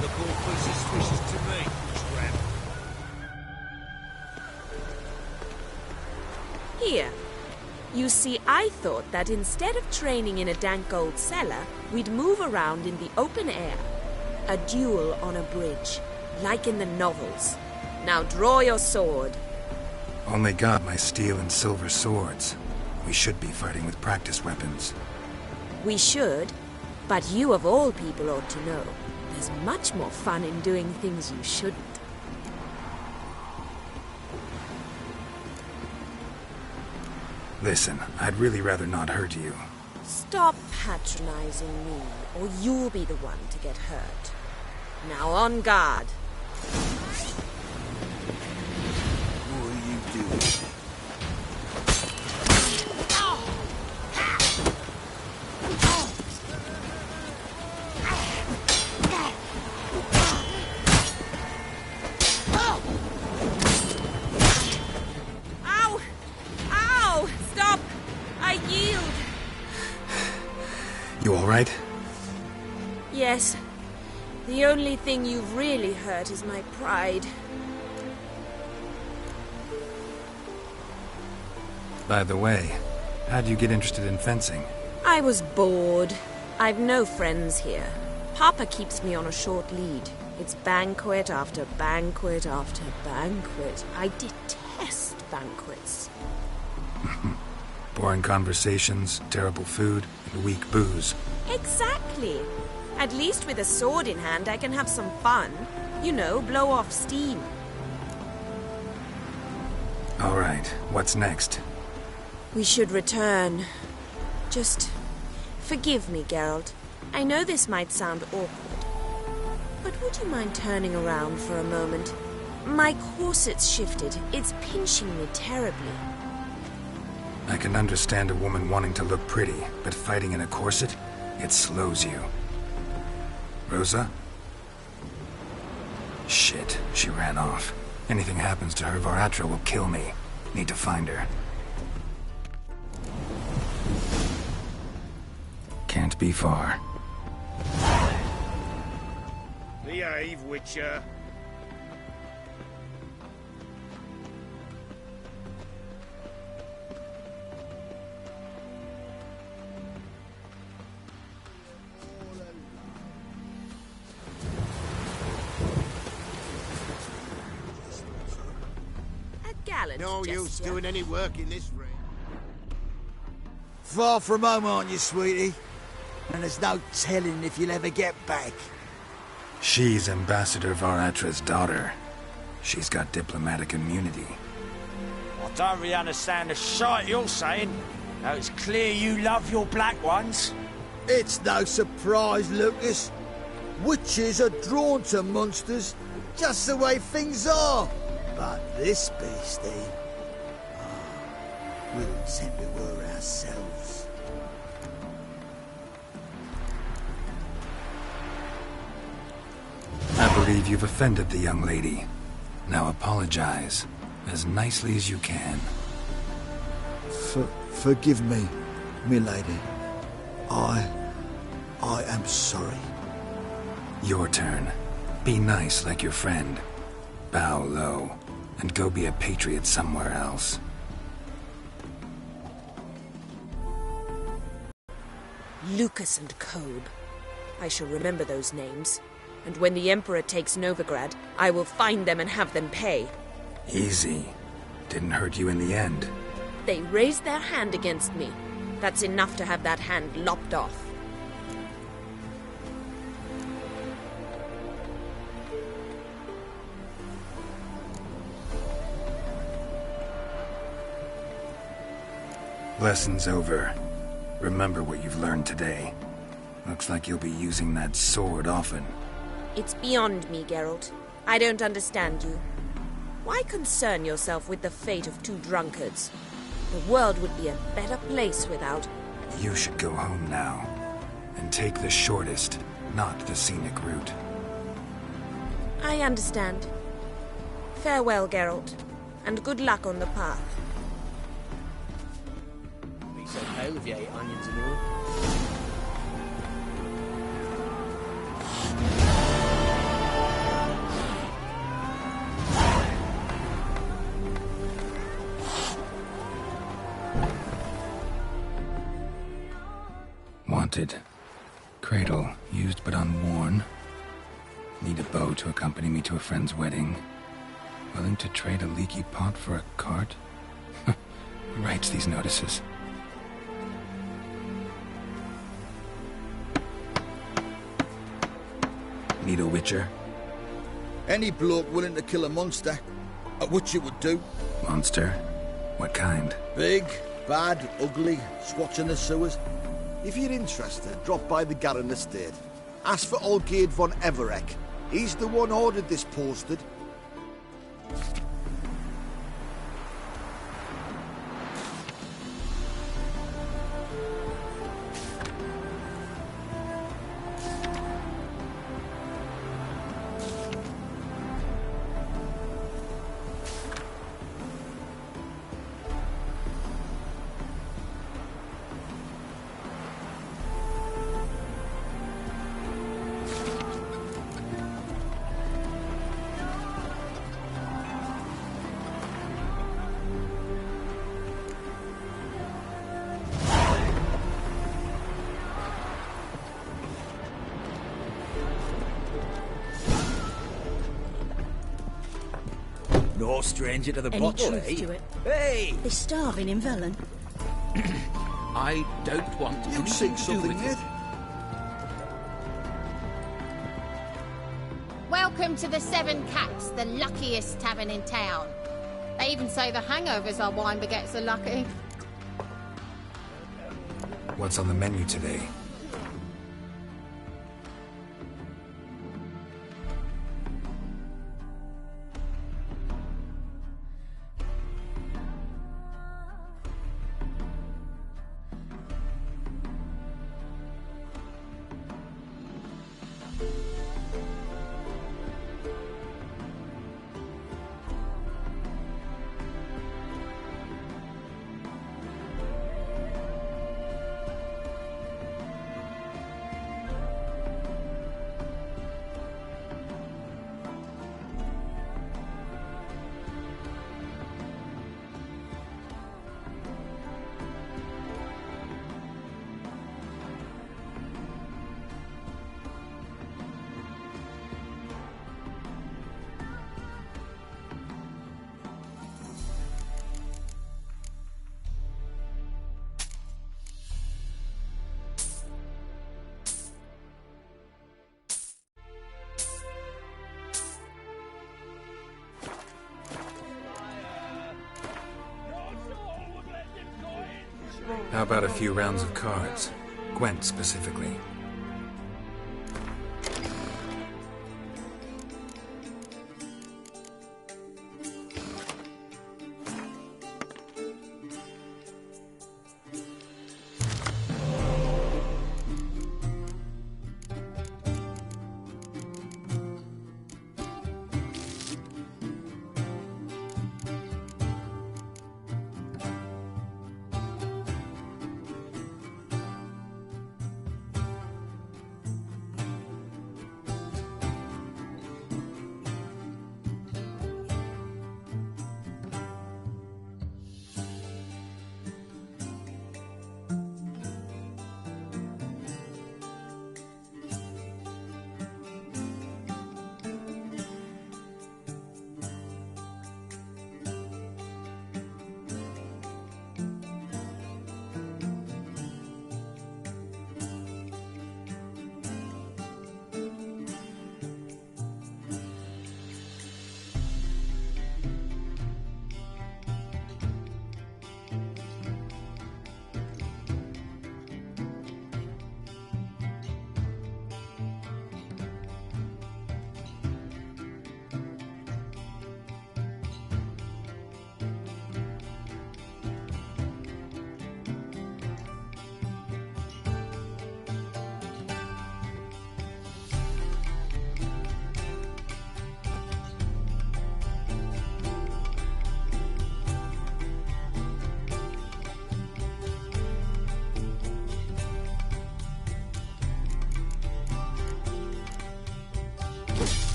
Look awfully suspicious to me, tramp. Here. You see, I thought that instead of training in a dank old cellar, we'd move around in the open air. A duel on a bridge, like in the novels. Now draw your sword. Only got my steel and silver swords. We should be fighting with practice weapons. We should, but you of all people ought to know. There's much more fun in doing things you shouldn't. Listen, I'd really rather not hurt you. Stop patronizing me, or you'll be the one to get hurt. Now on guard. What are you doing? Ow! Ow! Stop! I yield! You all right? Yes. The only thing you've really hurt is my pride. By the way, how'd you get interested in fencing? I was bored. I've no friends here. Papa keeps me on a short lead. It's banquet after banquet after banquet. I detest banquets. Boring conversations, terrible food, and weak booze. Exactly. At least with a sword in hand, I can have some fun. You know, blow off steam. All right, what's next? We should return. Just forgive me, Geralt. I know this might sound awkward, but would you mind turning around for a moment? My corset's shifted. It's pinching me terribly. I can understand a woman wanting to look pretty, but fighting in a corset, it slows you. Rosa? Shit, she ran off. Anything happens to her, Varatra will kill me. Need to find her. Can't be far. Behave, Witcher. No use doing any work in this rain. Far from home, aren't you, sweetie? And there's no telling if you'll ever get back. She's Ambassador Varatra's daughter. She's got diplomatic immunity. I don't really understand the shite you're saying. Now it's clear you love your black ones. It's no surprise, Lucas. Witches are drawn to monsters, just the way things are. But this beastie... we wouldn't send we were ourselves. I believe you've offended the young lady. Now apologize, as nicely as you can. Forgive me, milady. I am sorry. Your turn. Be nice like your friend. Bow low, and go be a patriot somewhere else. Lucas and Kobe. I shall remember those names. And when the Emperor takes Novigrad, I will find them and have them pay. Easy. Didn't hurt you in the end. they raise their hand against me. That's enough to have that hand lopped off. Lesson's over. Remember what you've learned today. Looks like you'll be using that sword often. It's beyond me, Geralt. I don't understand you. Why concern yourself with the fate of two drunkards? The world would be a better place without... You should go home now. And take the shortest, not the scenic route. I understand. Farewell, Geralt. And good luck on the path. Be so pale if you ate onions and all. Wanted. Cradle, used but unworn. Need a bow to accompany me to a friend's wedding. Willing to trade a leaky pot for a cart? Who writes these notices? Need a witcher? Any bloke willing to kill a monster, a witcher would do. Monster? What kind? Big, bad, ugly, squatching the sewers. If you're interested, drop by the Garren estate. Ask for Olgierd von Evereck. He's the one ordered this posted. No stranger to the Any bottle, truth to it? Hey! They're starving in Velen. I don't want You anything seek to do something, with Ned? it. Welcome to the Seven Cats, the luckiest tavern in town. They even say the hangovers our wine baguettes are lucky. What's on the menu today? How about a few rounds of cards? Gwent specifically.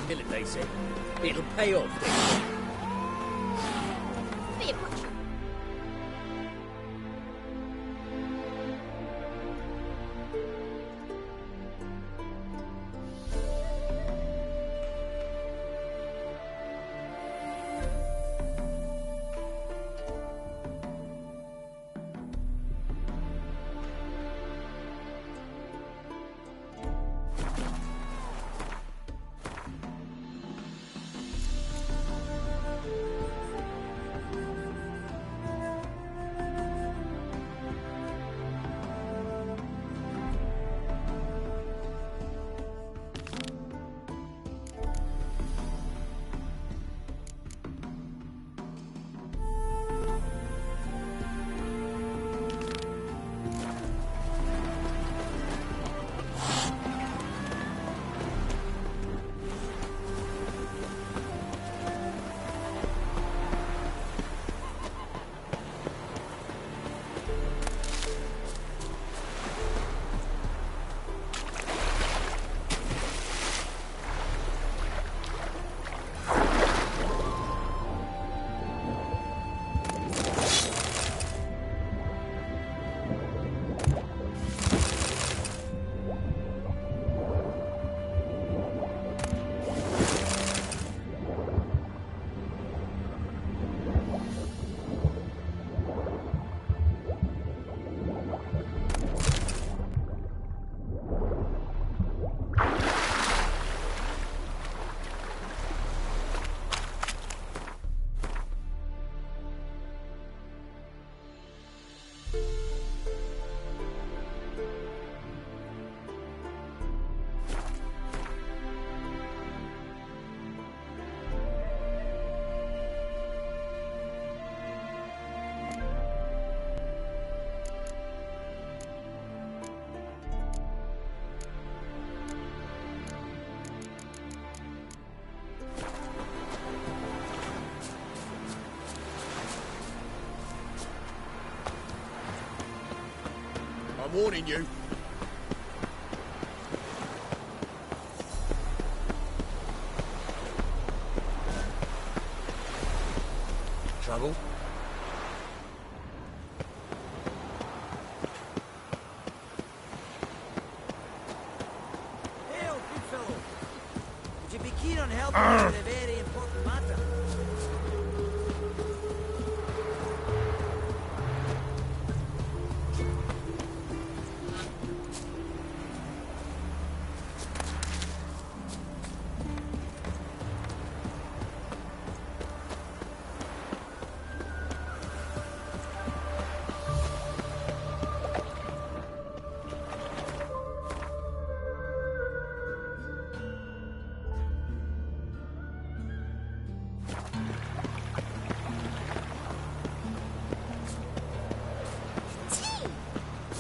Kill it, they say. It'll pay off, they say. Be a butcher. I'm warning you. Trouble? Hail, good fellow. Would you be keen on helping me with a very important matter?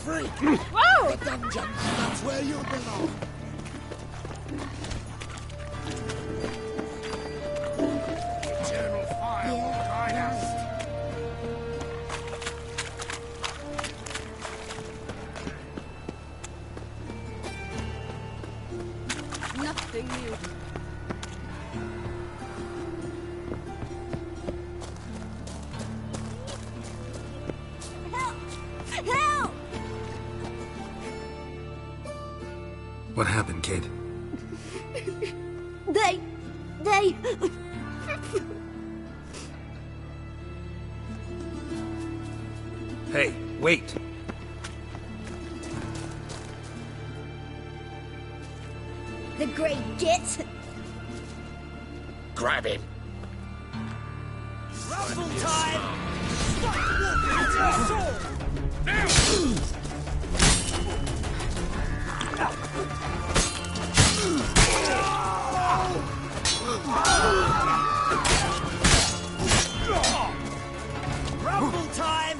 Freak! Whoa! The dungeon! That's where you belong! Eternal fire will guide us! Nothing new. Help! What happened, kid? They... Hey, wait! The great git. Grab him! Rumble time! Stop walking into the sword! Rumble time!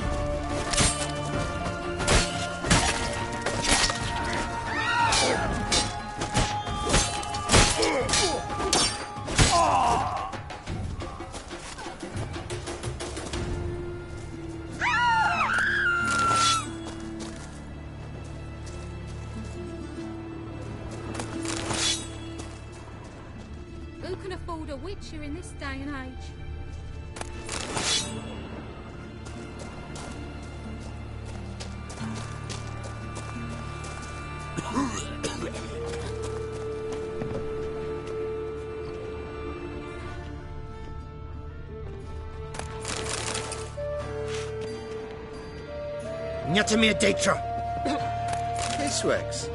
can afford a witcher in this day and age. Not to me a datra. This works.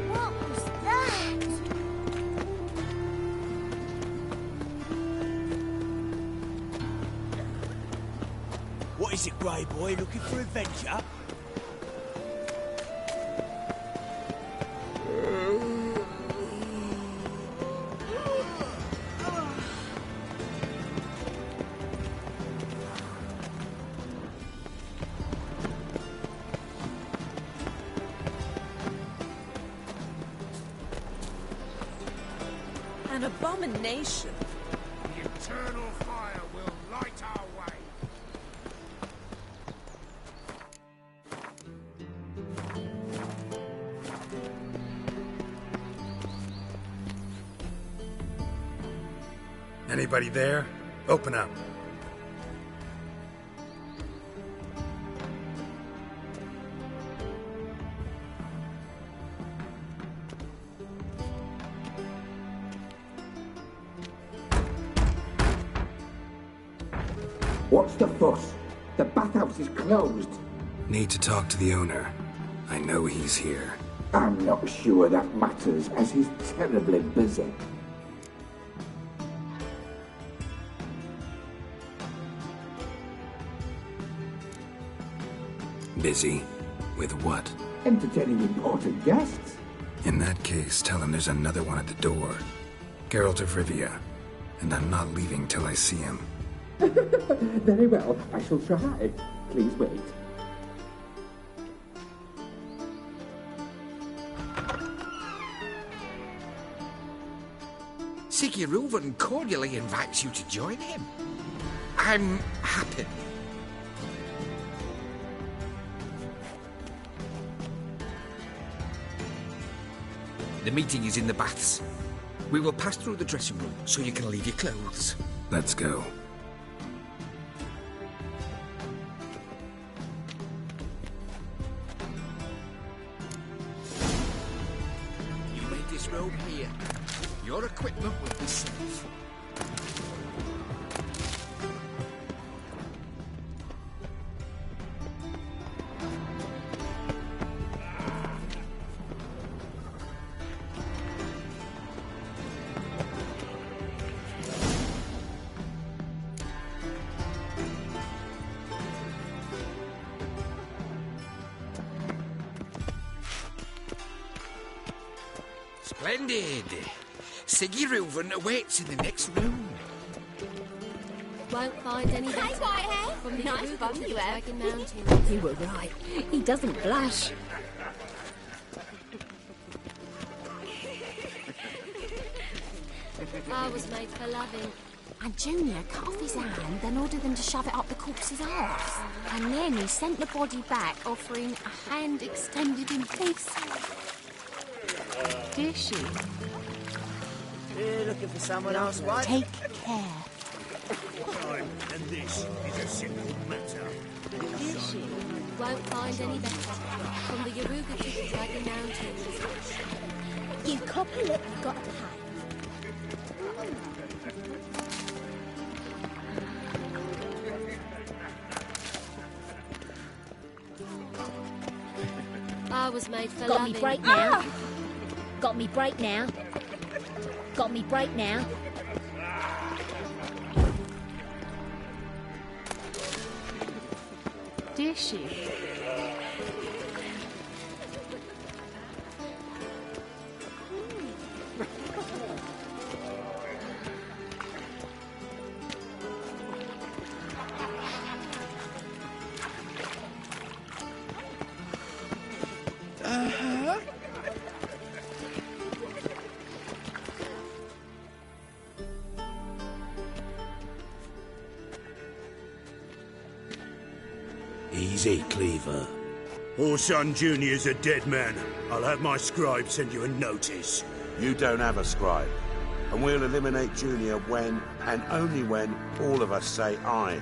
What was that? What is it, Grey Boy? Looking for adventure? An abomination. The eternal fire will light our way. Anybody there? Open up. What's the fuss? The bathhouse is closed. Need to talk to the owner. I know he's here. I'm not sure that matters, as he's terribly busy. Busy? With what? Entertaining important guests. In that case, tell him there's another one at the door. Geralt of Rivia. And I'm not leaving till I see him. Very well, I shall try. Please wait. Siguruvin cordially invites you to join him. I'm happy. The meeting is in the baths. We will pass through the dressing room so you can leave your clothes. Let's go. You made this robe here. Your equipment will be safe. Splendid. Siguruvin awaits in the next room. Won't find any better. Hey, Whitehair. From the Nice Aruga fun to the you have. Dragon Mountains. You were right. He doesn't blush. I was made for loving. And Junior cut off his hand, then ordered them to shove it up the corpse's arse. And then he sent the body back, offering a hand extended in peace. Did she? You're looking for someone else, right? Take care. Time and this is a simple matter. Did she? Won't find any better. From the Aruga to the Dragon Mountains. You copper lip, you gotta pay. I was made for Got loving. me break now. Got me break now. Got me break now. Did she? Uh-huh. Easy, Cleaver. Orson Jr.'s a dead man. I'll have my scribe send you a notice. You don't have a scribe. And we'll eliminate Junior when, and only when, all of us say aye.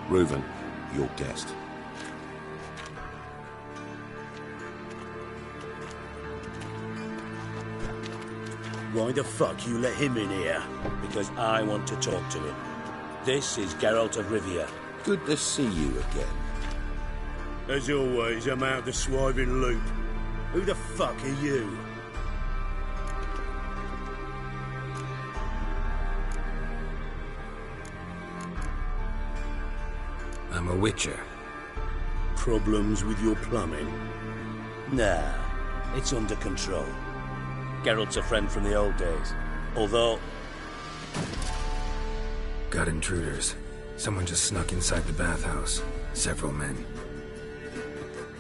Reuven, your guest. Why the fuck you let him in here? Because I want to talk to him. This is Geralt of Rivia. Good to see you again. As always, I'm out of the swiving loop. Who the fuck are you? I'm a witcher. Problems with your plumbing? Nah, it's under control. Geralt's a friend from the old days. Although... Got intruders. Someone just snuck inside the bathhouse. Several men.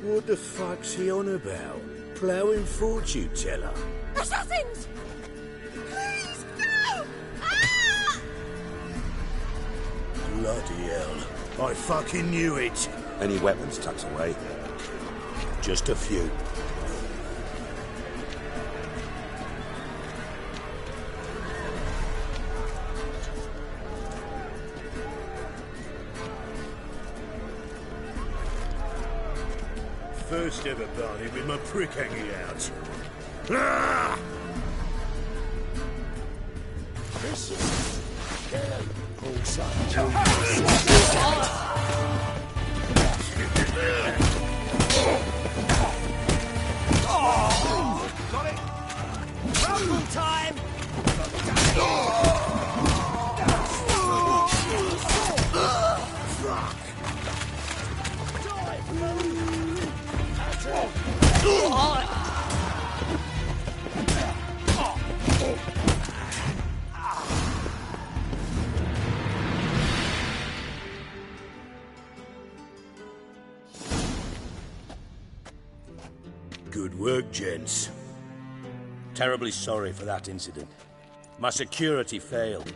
What the fuck's he on about? Ploughing fortune teller? Assassins! Please, no! Ah! Bloody hell. I fucking knew it. Any weapons tucked away? Just a few. First ever party with my prick hanging out. Ah! This is Got it! Rumble time! Good work, gents. Terribly sorry for that incident. My security failed.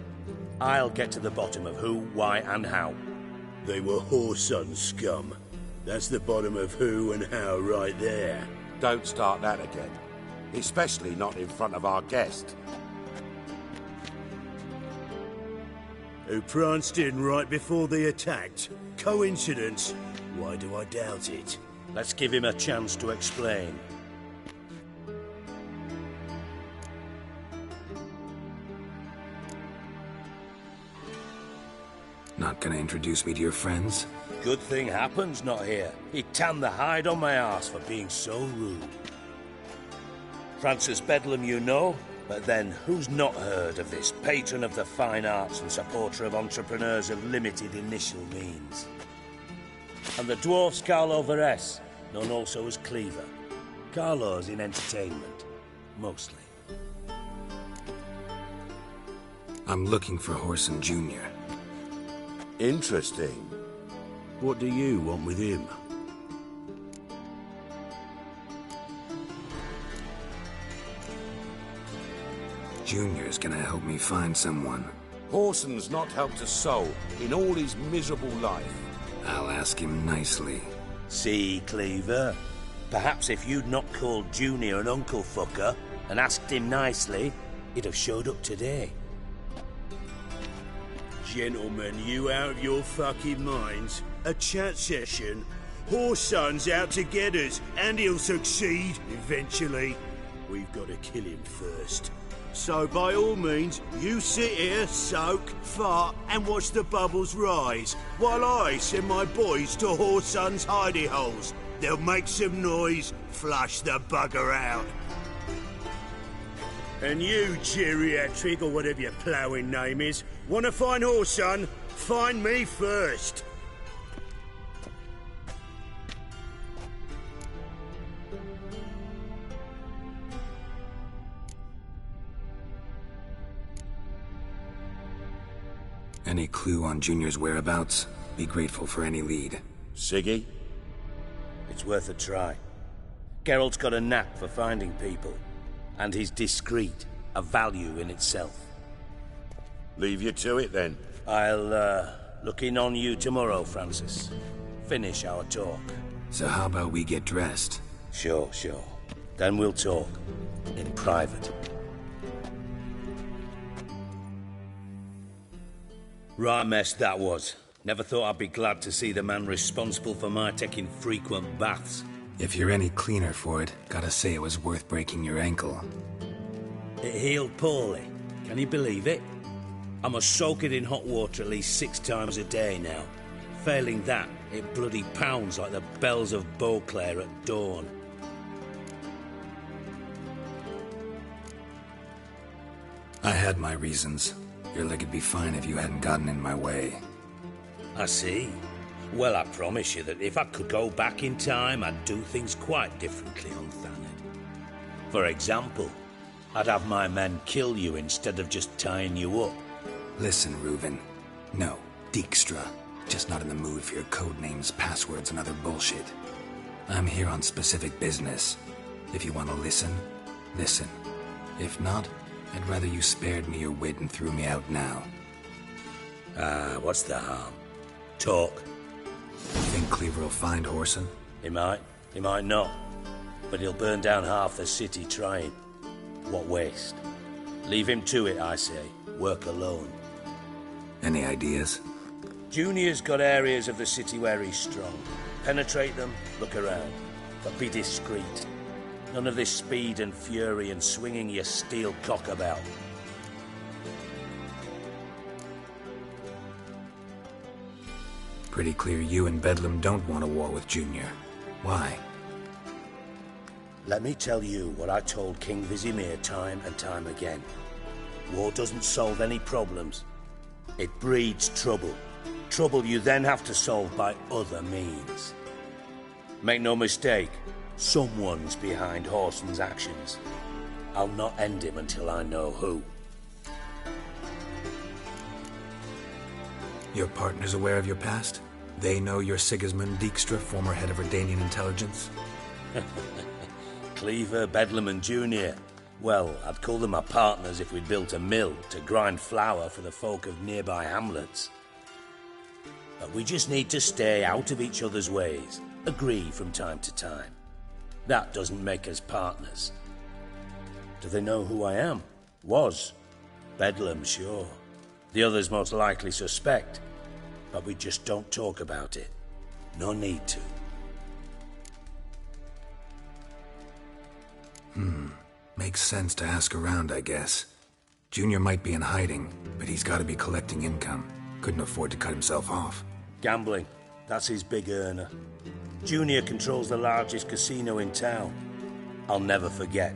I'll get to the bottom of who, why, and how. They were whoreson scum. That's the bottom of who and how right there. Don't start that again. Especially not in front of our guest. Who pranced in right before they attacked. Coincidence? Why do I doubt it? Let's give him a chance to explain. Not gonna introduce me to your friends? Good thing Happen's not here. He tanned the hide on my arse for being so rude. Francis Bedlam you know, but then who's not heard of this patron of the fine arts and supporter of entrepreneurs of limited initial means? And the dwarf's Carlo Veres, known also as Cleaver. Carlo's in entertainment, mostly. I'm looking for Whoreson Jr. Interesting. What do you want with him? Junior's gonna help me find someone. Whoreson's not helped a soul in all his miserable life. I'll ask him nicely. See, Cleaver? Perhaps if you'd not called Junior an uncle fucker and asked him nicely, he'd have showed up today. Gentlemen, you out of your fucking minds? A chat session? Whoreson's out to get us, and he'll succeed, eventually. We've got to kill him first. So by all means, you sit here, soak, fart, and watch the bubbles rise, while I send my boys to Whoreson's hidey holes. They'll make some noise, flush the bugger out. And you, geriatric, or whatever your ploughing name is, want to find Whoreson? Find me first. Any clue on Junior's whereabouts? Be grateful for any lead. Siggy? It's worth a try. Geralt's got a knack for finding people. And he's discreet, a value in itself. Leave you to it, then. I'll, Looking on you tomorrow, Francis. Finish our talk. So how about we get dressed? Sure. Then we'll talk. In private. Right mess that was. Never thought I'd be glad to see the man responsible for my taking frequent baths. If you're any cleaner for it, gotta say it was worth breaking your ankle. It healed poorly. Can you believe it? I must soak it in hot water at least 6 times a day now. Failing that, it bloody pounds like the bells of Beauclair at dawn. I had my reasons. Your leg'd be fine if you hadn't gotten in my way. I see. Well, I promise you that if I could go back in time, I'd do things quite differently on Thanet. For example, I'd have my men kill you instead of just tying you up. Listen, Reuven. No, Dijkstra. Just not in the mood for your code names, passwords, and other bullshit. I'm here on specific business. If you want to listen, listen. If not, I'd rather you spared me your wit and threw me out now. What's the harm? Talk. Think Cleaver will find Whoreson? He might not. But he'll burn down half the city trying. What waste? Leave him to it, I say. Work alone. Any ideas? Junior's got areas of the city where he's strong. Penetrate them, look around. But be discreet. None of this speed and fury and swinging your steel cock about. Pretty clear you and Bedlam don't want a war with Junior. Why? Let me tell you what I told King Vizimir time and time again. War doesn't solve any problems. It breeds trouble. Trouble you then have to solve by other means. Make no mistake, someone's behind Whoreson's actions. I'll not end him until I know who. Your partner's aware of your past? They know you're Sigismund Dijkstra, former head of Redanian intelligence? Cleaver, Bedlam and Junior. Well, I'd call them my partners if we'd built a mill to grind flour for the folk of nearby hamlets. But we just need to stay out of each other's ways, agree from time to time. That doesn't make us partners. Do they know who I am? Was. Bedlam, sure. The others most likely suspect, but we just don't talk about it. No need to. Makes sense to ask around, I guess. Junior might be in hiding, but he's got to be collecting income. Couldn't afford to cut himself off. Gambling. That's his big earner. Junior controls the largest casino in town. I'll never forget.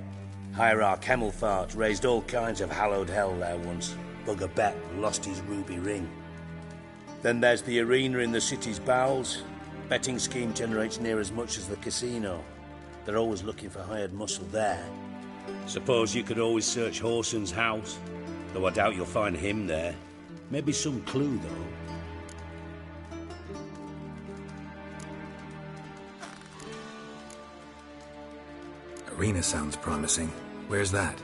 Hierarch Hemmelfart raised all kinds of hallowed hell there once. Bug a bet and lost his ruby ring. Then there's the arena in the city's bowels. Betting scheme generates near as much as the casino. They're always looking for hired muscle there. Suppose you could always search Whoreson's house, though I doubt you'll find him there. Maybe some clue, though. Arena sounds promising. Where's that?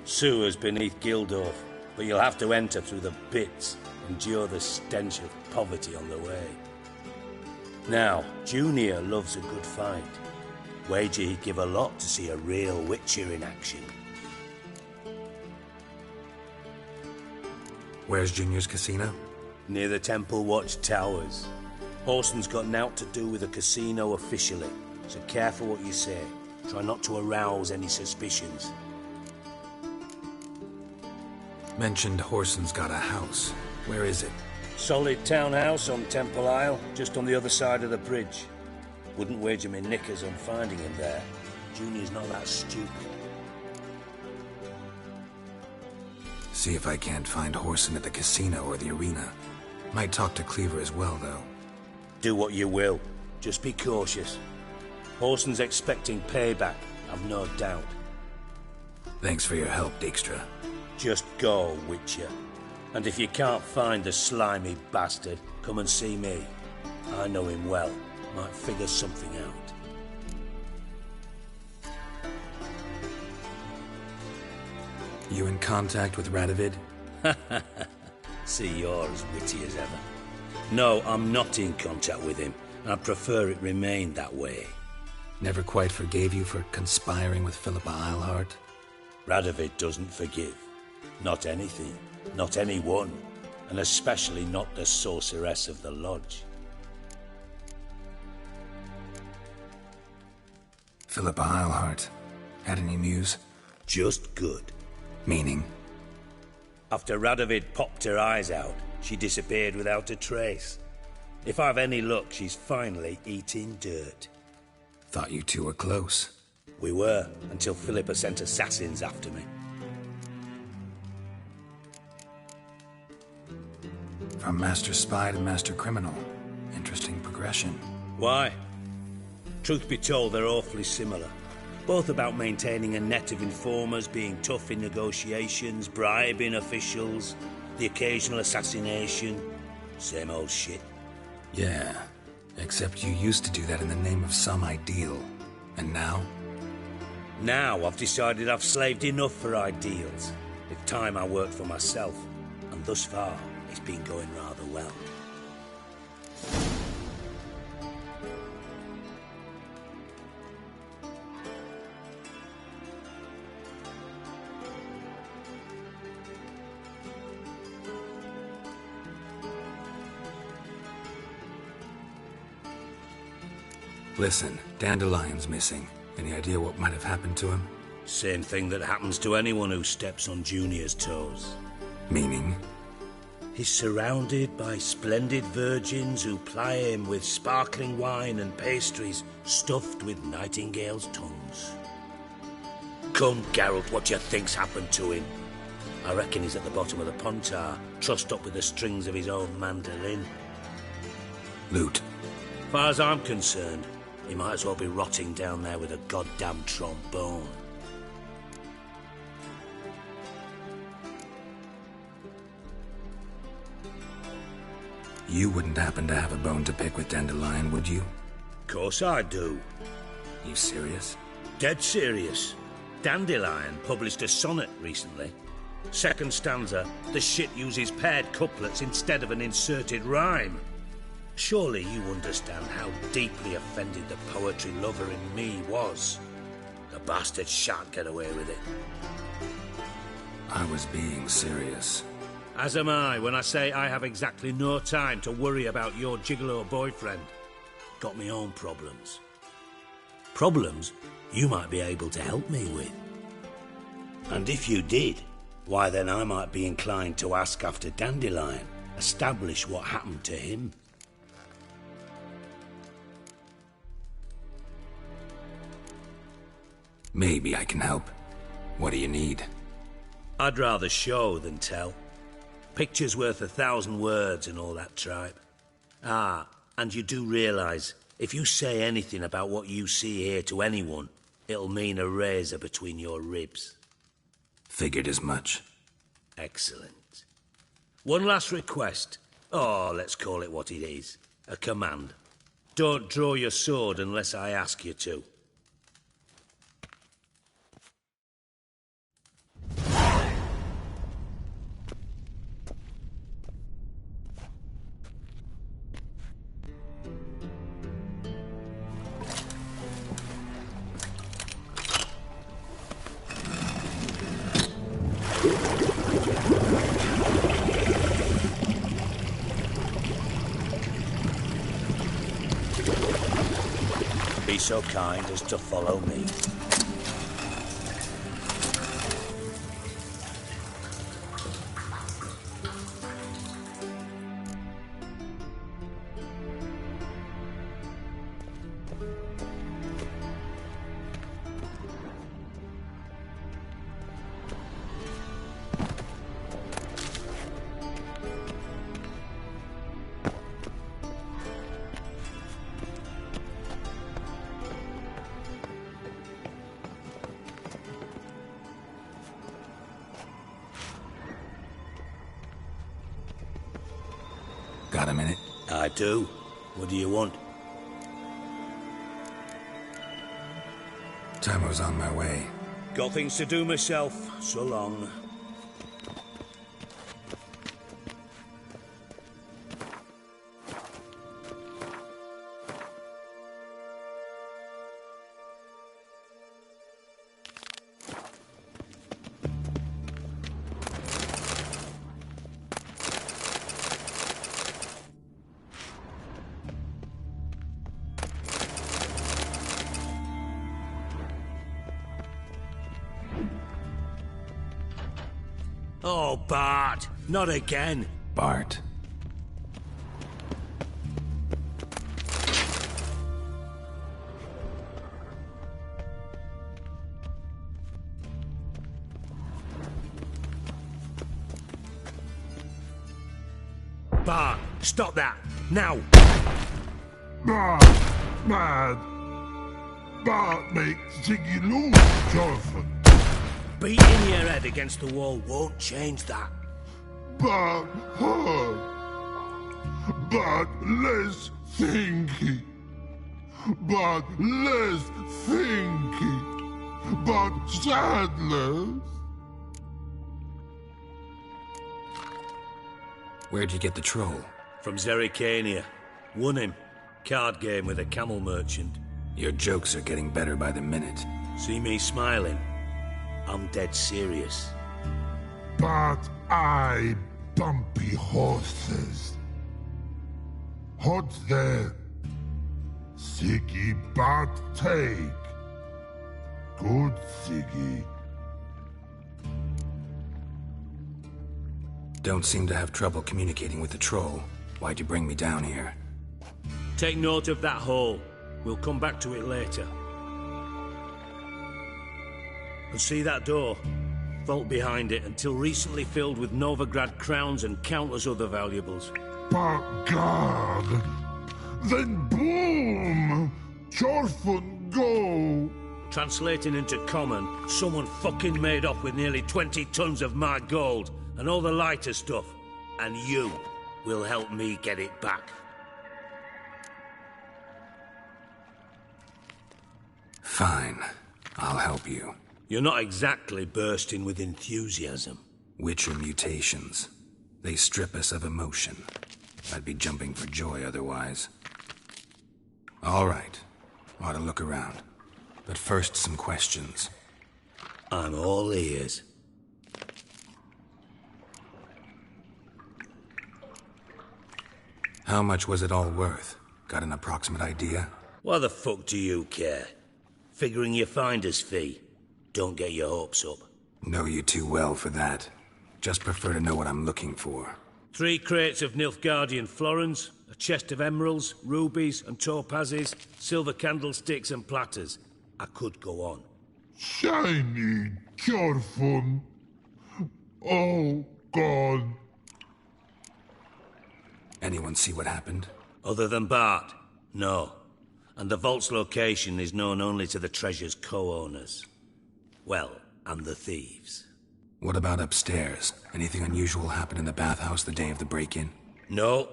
Sewers beneath Gildorf, but you'll have to enter through the pits, endure the stench of poverty on the way. Now, Junior loves a good fight. Wager he'd give a lot to see a real Witcher in action. Where's Junior's casino? Near the Temple Watch Towers. Whoreson's got naught to do with the casino officially, so careful what you say. Try not to arouse any suspicions. Mentioned Whoreson's got a house. Where is it? Solid townhouse on Temple Isle, just on the other side of the bridge. Wouldn't wager me knickers on finding him there. Junior's not that stupid. See if I can't find Whoreson at the casino or the arena. Might talk to Cleaver as well, though. Do what you will. Just be cautious. Whoreson's expecting payback, I've no doubt. Thanks for your help, Dijkstra. Just go, Witcher. And if you can't find the slimy bastard, come and see me. I know him well. Might figure something out. You in contact with Radovid? See, you're as witty as ever. No, I'm not in contact with him. I'd prefer it remained that way. Never quite forgave you for conspiring with Philippa Eilhart? Radovid doesn't forgive. Not anything. Not anyone. And especially not the sorceress of the lodge. Philippa Eilhart. Had any news? Just good. Meaning? After Radovid popped her eyes out, she disappeared without a trace. If I've any luck, she's finally eating dirt. Thought you two were close. We were, until Philippa sent assassins after me. From master spy to master criminal. Interesting progression. Why? Truth be told, they're awfully similar. Both about maintaining a net of informers, being tough in negotiations, bribing officials, the occasional assassination. Same old shit. Yeah, except you used to do that in the name of some ideal. And now? Now I've decided I've slaved enough for ideals. It's time I worked for myself. And thus far, it's been going rather well. Listen, Dandelion's missing. Any idea what might have happened to him? Same thing that happens to anyone who steps on Junior's toes. Meaning? He's surrounded by splendid virgins who ply him with sparkling wine and pastries stuffed with nightingales' tongues. Come, Geralt, what do you think's happened to him? I reckon he's at the bottom of the Pontar, trussed up with the strings of his own mandolin. Loot. Far as I'm concerned, he might as well be rotting down there with a goddamn trombone. You wouldn't happen to have a bone to pick with Dandelion, would you? Course I do. You serious? Dead serious. Dandelion published a sonnet recently. Second stanza, the shit uses paired couplets instead of an inserted rhyme. Surely you understand how deeply offended the poetry lover in me was. The bastard shan't get away with it. I was being serious. As am I when I say I have exactly no time to worry about your gigolo boyfriend. Got me own problems. Problems you might be able to help me with. And if you did, why then I might be inclined to ask after Dandelion, establish what happened to him. Maybe I can help. What do you need? I'd rather show than tell. Picture's worth 1,000 words and all that tripe. Ah, and you do realise, if you say anything about what you see here to anyone, it'll mean a razor between your ribs. Figured as much. Excellent. One last request. Oh, let's call it what it is. A command. Don't draw your sword unless I ask you to. Be so kind as to follow me. Got a minute? I do. What do you want? Timer's on my way. Got things to do myself. So long. Oh, Bart, not again. Bart. Bart, stop that, now. Bart, mad. Bart makes Ziggy lose, Jonathan. Beating your head against the wall won't change that. Bart hard. Bart less thinky. Bart less thinky. Bart sadless. Where'd you get the troll? From Zerrikania. Won him. Card game with a camel merchant. Your jokes are getting better by the minute. See me smiling? I'm dead serious. But I bumpy horses. Hot there. Siggy but take. Good Siggy. Don't seem to have trouble communicating with the troll. Why'd you bring me down here? Take note of that hole. We'll come back to it later. And see that door? Vault behind it, until recently filled with Novigrad crowns and countless other valuables. But God! Then boom! Chorfun go! Translating into common, someone fucking made off with nearly 20 tons of my gold and all the lighter stuff. And you will help me get it back. Fine. I'll help you. You're not exactly bursting with enthusiasm. Witcher mutations. They strip us of emotion. I'd be jumping for joy otherwise. All right. Ought to look around. But first, some questions. I'm all ears. How much was it all worth? Got an approximate idea? Why the fuck do you care? Figuring your finder's fee. Don't get your hopes up. Know you too well for that. Just prefer to know what I'm looking for. 3 crates of Nilfgaardian florins, a chest of emeralds, rubies and topazes, silver candlesticks and platters. I could go on. Shiny Chorfun. All gone. Anyone see what happened? Other than Bart? No. And the vault's location is known only to the treasure's co-owners. Well, and the thieves. What about upstairs? Anything unusual happen in the bathhouse the day of the break-in? No.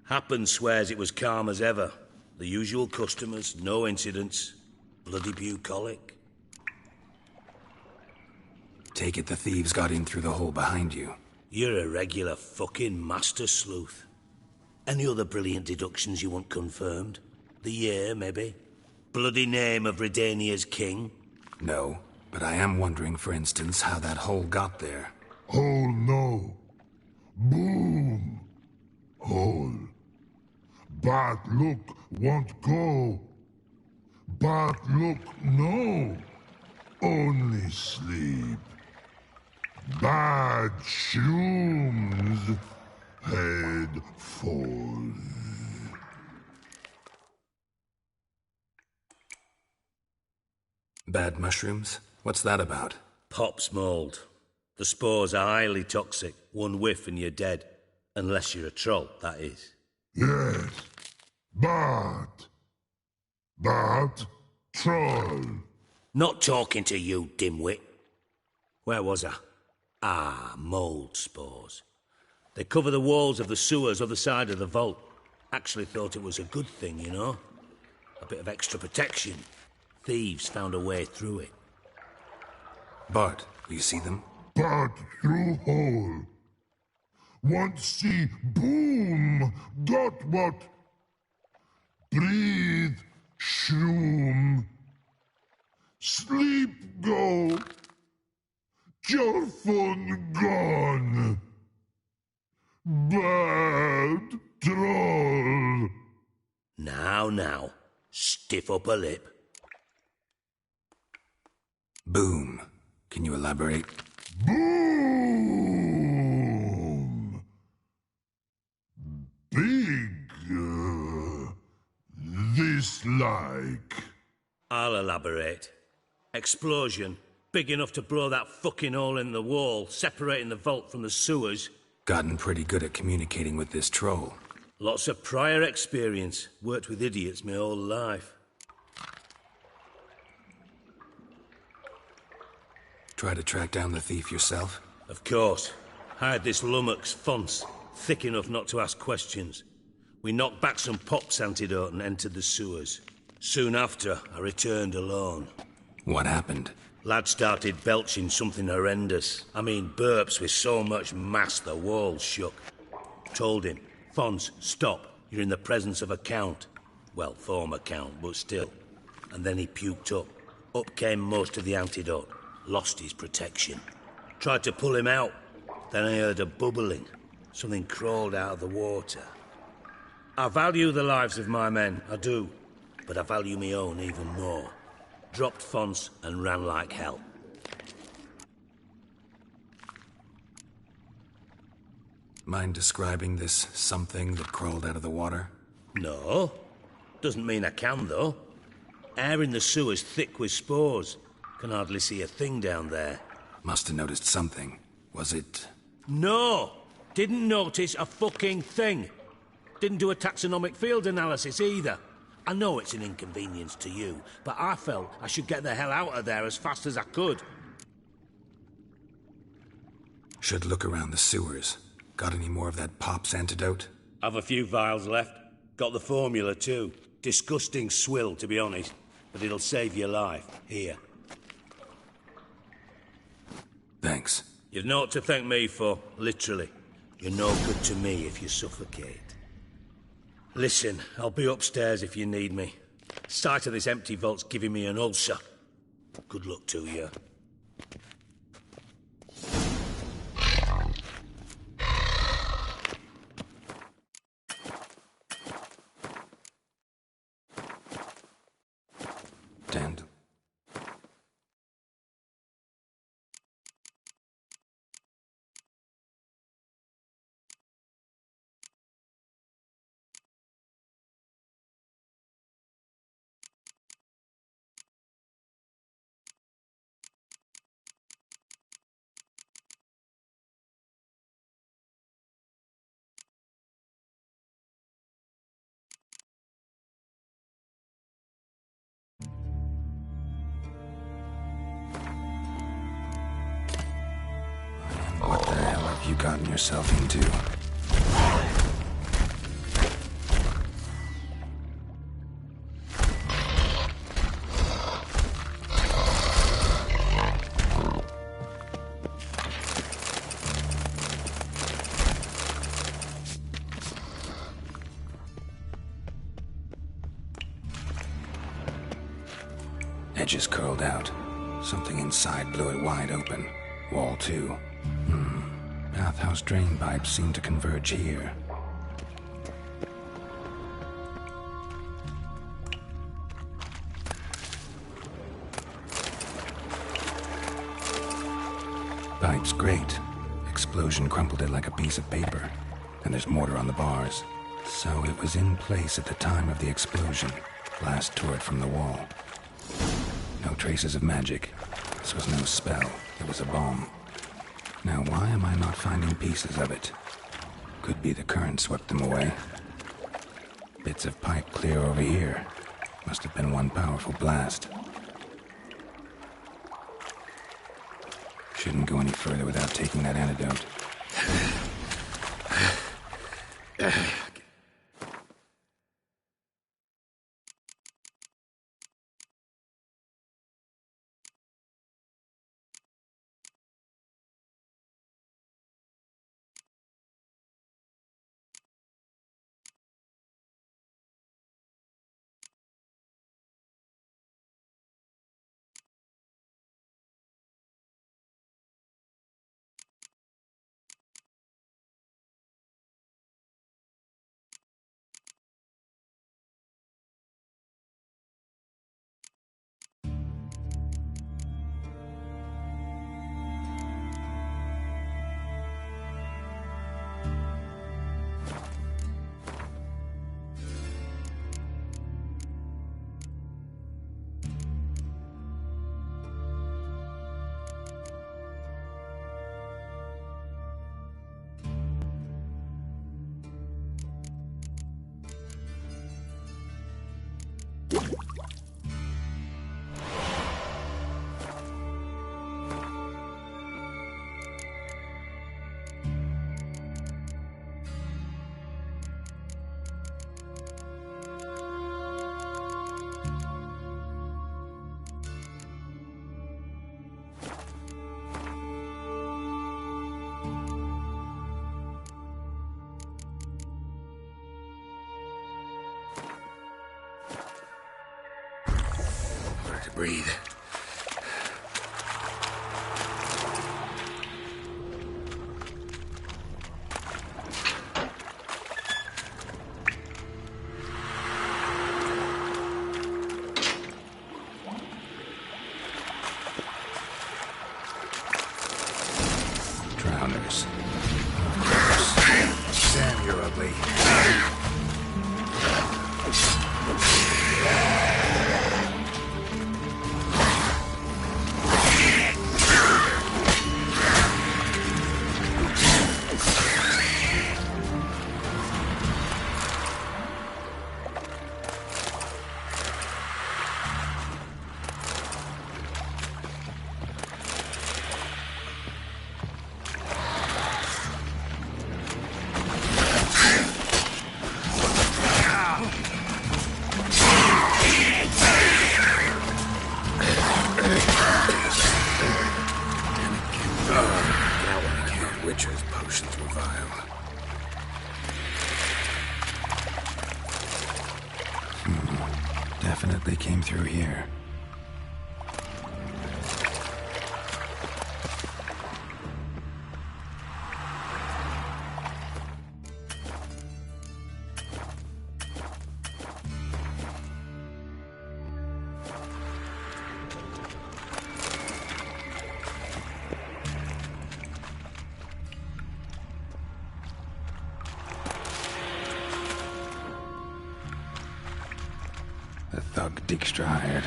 Happen swears it was calm as ever. The usual customers, no incidents. Bloody bucolic. Take it the thieves got in through the hole behind you. You're a regular fucking master sleuth. Any other brilliant deductions you want confirmed? The year, maybe? Bloody name of Redania's king? No, but I am wondering, for instance, how that hole got there. Hole no. Boom. Hole. But look, won't go. But look, no. Only sleep. Bad shrooms. Head falls. Bad mushrooms? What's that about? Pop's mold. The spores are highly toxic. One whiff and you're dead. Unless you're a troll, that is. Yes. But troll. Not talking to you, dimwit. Where was I? Ah, mold spores. They cover the walls of the sewers other side of the vault. Actually thought it was a good thing, you know? A bit of extra protection. Thieves found a way through it. Bart, you see them? Bart through hole. Want see boom. Got what? Breathe. Shroom. Sleep go. Your phone gone. Bad troll. Now. Stiff up a lip. Boom. Can you elaborate? Boom! this like? I'll elaborate. Explosion, big enough to blow that fucking hole in the wall, separating the vault from the sewers. Gotten pretty good at communicating with this troll. Lots of prior experience. Worked with idiots my whole life. Try to track down the thief yourself? Of course. Hired this lummox, Fonce, thick enough not to ask questions. We knocked back some Pop's antidote and entered the sewers. Soon after, I returned alone. What happened? Lad started belching something horrendous. I mean, burps with so much mass the walls shook. Told him, Fonce, stop. You're in the presence of a count. Well, former count, but still. And then he puked up. Up came most of the antidote. Lost his protection. Tried to pull him out. Then I heard a bubbling. Something crawled out of the water. I value the lives of my men, I do. But I value my own even more. Dropped Fonce and ran like hell. Mind describing this something that crawled out of the water? No. Doesn't mean I can, though. Air in the sewer's thick with spores. Can hardly see a thing down there. Must have noticed something. Was it... No! Didn't notice a fucking thing. Didn't do a taxonomic field analysis either. I know it's an inconvenience to you, but I felt I should get the hell out of there as fast as I could. Should look around the sewers. Got any more of that Pop's antidote? Have a few vials left. Got the formula too. Disgusting swill, to be honest. But it'll save your life. Here. Thanks. You've naught to thank me for, literally. You're no good to me if you suffocate. Listen, I'll be upstairs if you need me. Sight of this empty vault's giving me an ulcer. Good luck to you. Damned. What the hell have you gotten yourself into? Edges curled out. Something inside blew it wide open. Wall too. Bathhouse drain pipes seem to converge here. Pipe's great. Explosion crumpled it like a piece of paper. And there's mortar on the bars. So it was in place at the time of the explosion. Blast tore it from the wall. No traces of magic. This was no spell. It was a bomb. Now, why am I not finding pieces of it? Could be the current swept them away. Bits of pipe clear over here. Must have been one powerful blast. Shouldn't go any further without taking that antidote. breathe. Drowners. Of course. Damn, you're ugly. Witcher's potions were vile. Definitely came through here. The thug Dijkstra hired.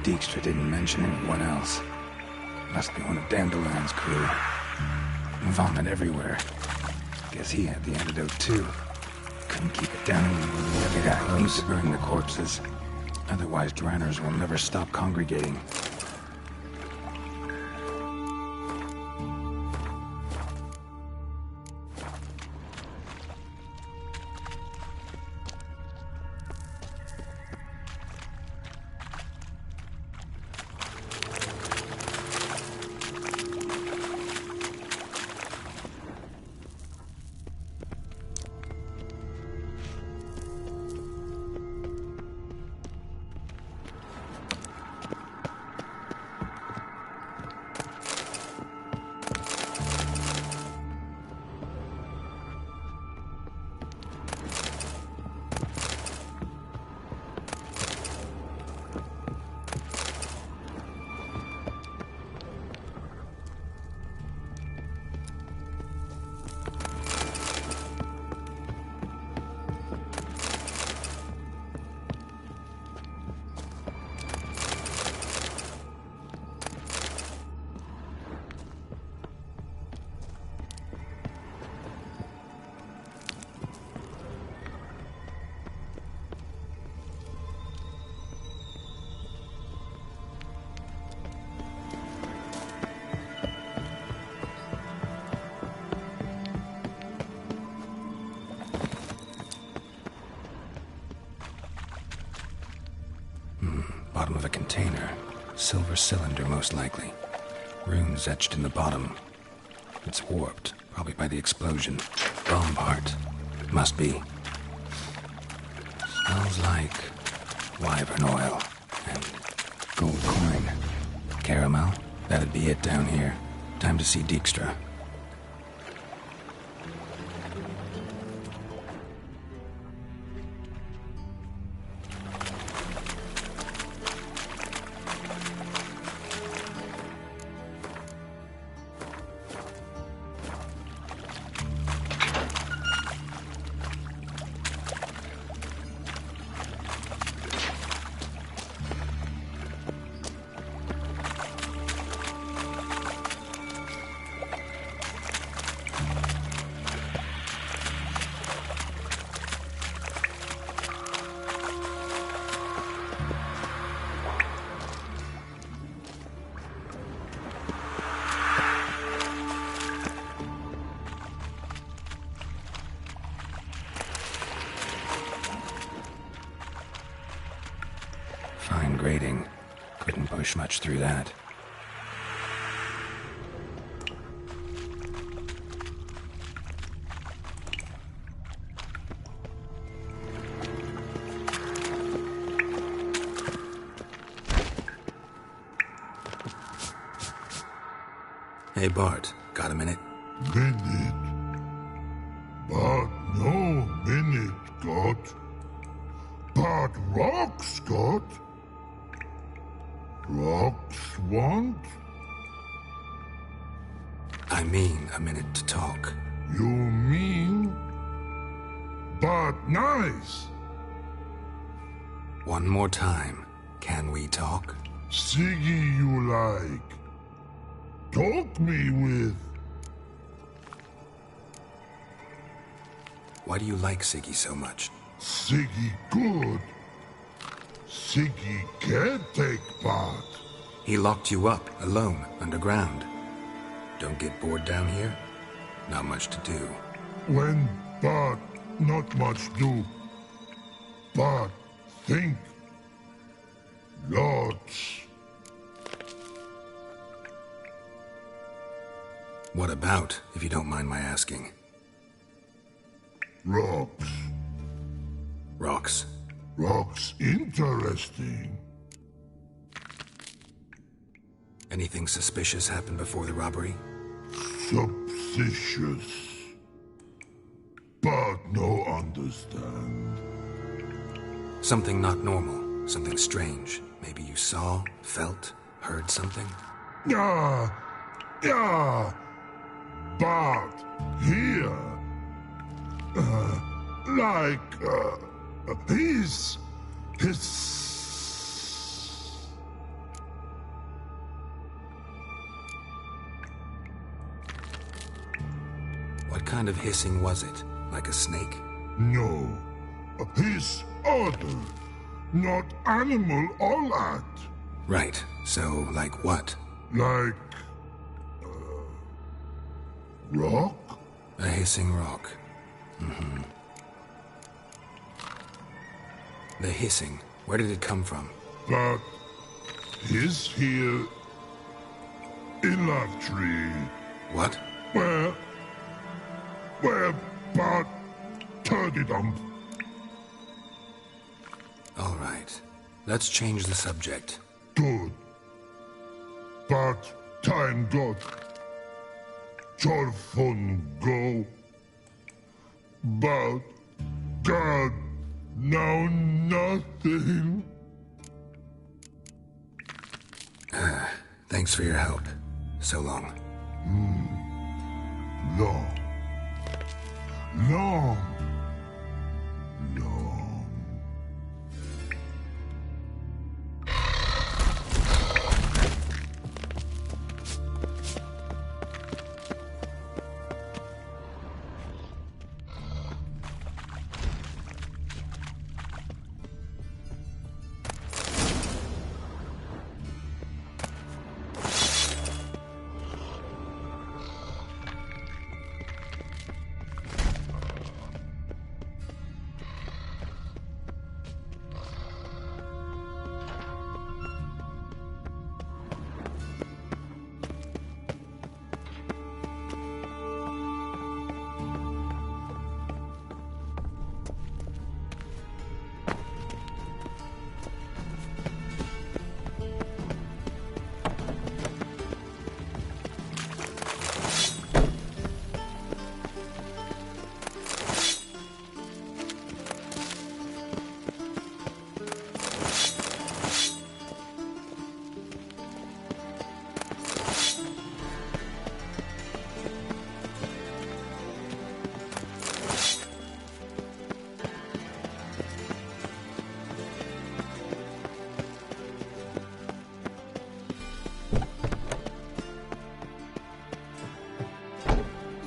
Dijkstra didn't mention anyone else. Must be one of Dandelion's crew. Vomit everywhere. Guess he had the antidote too. Couldn't keep it down. I need to burn the corpses. Otherwise, drowners will never stop congregating. Bottom of a container. Silver cylinder, most likely. Runes etched in the bottom. It's warped, probably by the explosion. Bomb part. Must be. Smells like wyvern oil and gold coin. Caramel? That'd be it down here. Time to see Dijkstra. Fine grading. Couldn't push much through that. Hey, Bart, got a minute? Minute. But no minute got. But rocks got. Rocks want? I mean a minute to talk. You mean? But nice. One more time. Can we talk? Siggy you like. Talk me with. Why do you like Siggy so much? Siggy good. Siggy can't take part. He locked you up, alone, underground. Don't get bored down here? Not much to do. When but not much do. But think. Lots. What about, if you don't mind my asking? Rocks. Rocks? Rocks interesting. Anything suspicious happened before the robbery? Suspicious. But no understand. Something not normal, something strange. Maybe you saw, felt, heard something? Yeah. But here, his. What kind of hissing was it? Like a snake? No, his other, not animal all at. Right, so like what? Like, rock? A hissing rock. Mm-hmm. The hissing, where did it come from? But his here in Love Tree. What? Where but turdy dump. All right, let's change the subject. Good. But time got. Your fun go. But God, now nothing. Thanks for your help. So long. Long.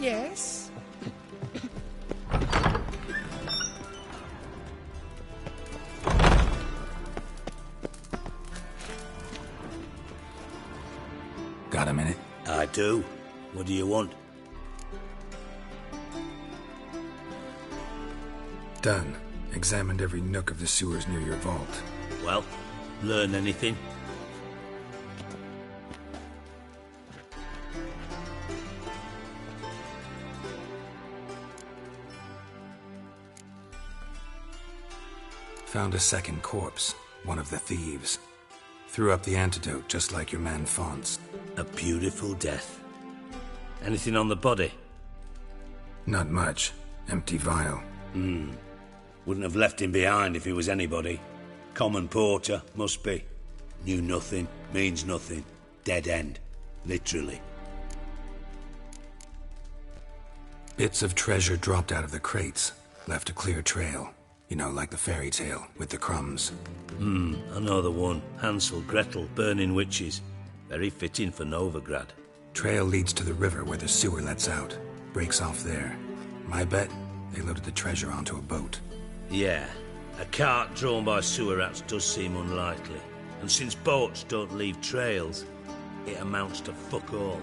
Yes? Got a minute? I do. What do you want? Done. Examined every nook of the sewers near your vault. Well? Learn anything? Found a second corpse, one of the thieves. Threw up the antidote just like your man Fonz. A beautiful death. Anything on the body? Not much. Empty vial. Wouldn't have left him behind if he was anybody. Common porter, must be. Knew nothing, means nothing. Dead end. Literally. Bits of treasure dropped out of the crates. Left a clear trail. You know, like the fairy tale, with the crumbs. I know the one. Hansel, Gretel, burning witches. Very fitting for Novigrad. Trail leads to the river where the sewer lets out. Breaks off there. My bet, they loaded the treasure onto a boat. Yeah. A cart drawn by sewer rats does seem unlikely. And since boats don't leave trails, it amounts to fuck all.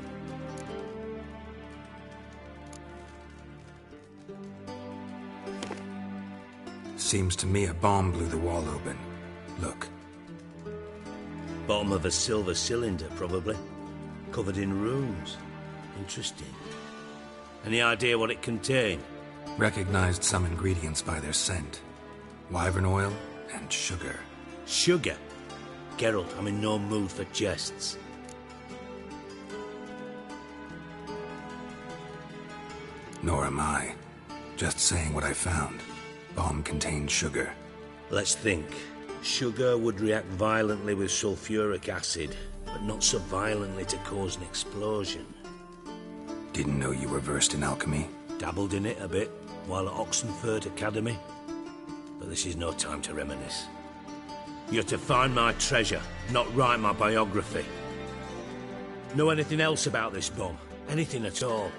Seems to me a bomb blew the wall open. Look. Bottom of a silver cylinder, probably. Covered in runes. Interesting. Any idea what it contained? Recognized some ingredients by their scent. Wyvern oil and sugar. Sugar? Geralt, I'm in no mood for jests. Nor am I. Just saying what I found. Bomb contained sugar. Let's think. Sugar would react violently with sulfuric acid, but not so violently to cause an explosion. Didn't know you were versed in alchemy. Dabbled in it a bit while at Oxenford Academy. But this is no time to reminisce. You're to find my treasure, not write my biography. Know anything else about this bomb? Anything at all?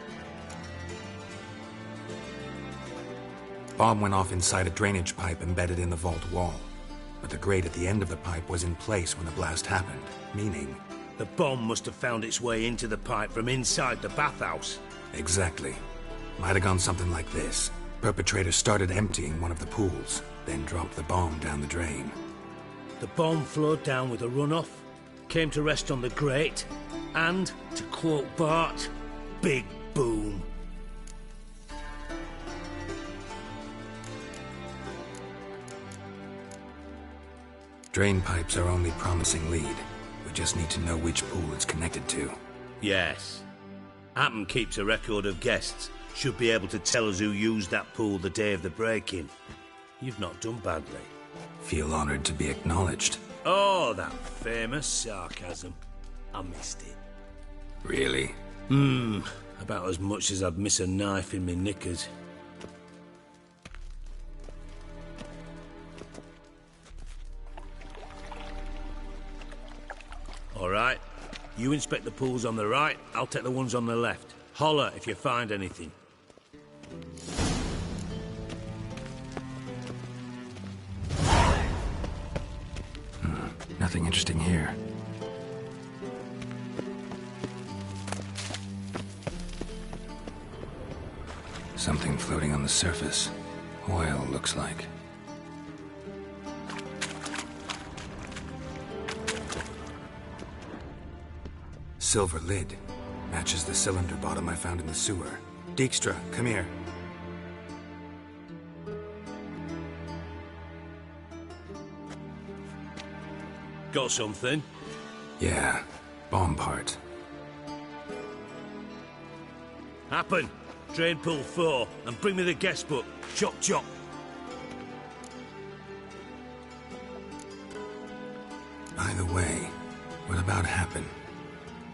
Bomb went off inside a drainage pipe embedded in the vault wall. But the grate at the end of the pipe was in place when the blast happened, meaning... The bomb must have found its way into the pipe from inside the bathhouse. Exactly. Might have gone something like this. Perpetrator started emptying one of the pools, then dropped the bomb down the drain. The bomb flowed down with a runoff, came to rest on the grate, and, to quote Bart, big boom. Drain pipes are only promising lead. We just need to know which pool it's connected to. Yes. Appen keeps a record of guests. Should be able to tell us who used that pool the day of the break-in. You've not done badly. Feel honored to be acknowledged. Oh, that famous sarcasm. I missed it. Really? About as much as I'd miss a knife in my knickers. All right. You inspect the pools on the right, I'll take the ones on the left. Holler if you find anything. Nothing interesting here. Something floating on the surface. Oil, looks like. Silver lid. Matches the cylinder bottom I found in the sewer. Dijkstra, come here. Got something? Yeah, bomb part. Happen. Drain pool 4, and bring me the guest book. Chop chop. By the way, what about Happen?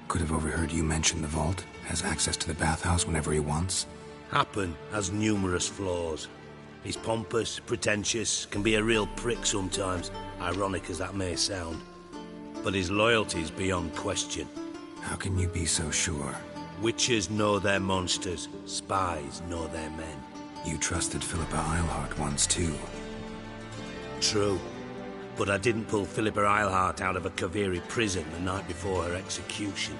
Could have overheard you mention the vault. Has access to the bathhouse whenever he wants. Happen has numerous flaws. He's pompous, pretentious, can be a real prick sometimes, ironic as that may sound. But his loyalty's beyond question. How can you be so sure? Witches know their monsters, spies know their men. You trusted Philippa Eilhart once too. True. But I didn't pull Philippa Eilhart out of a Kaviri prison the night before her execution.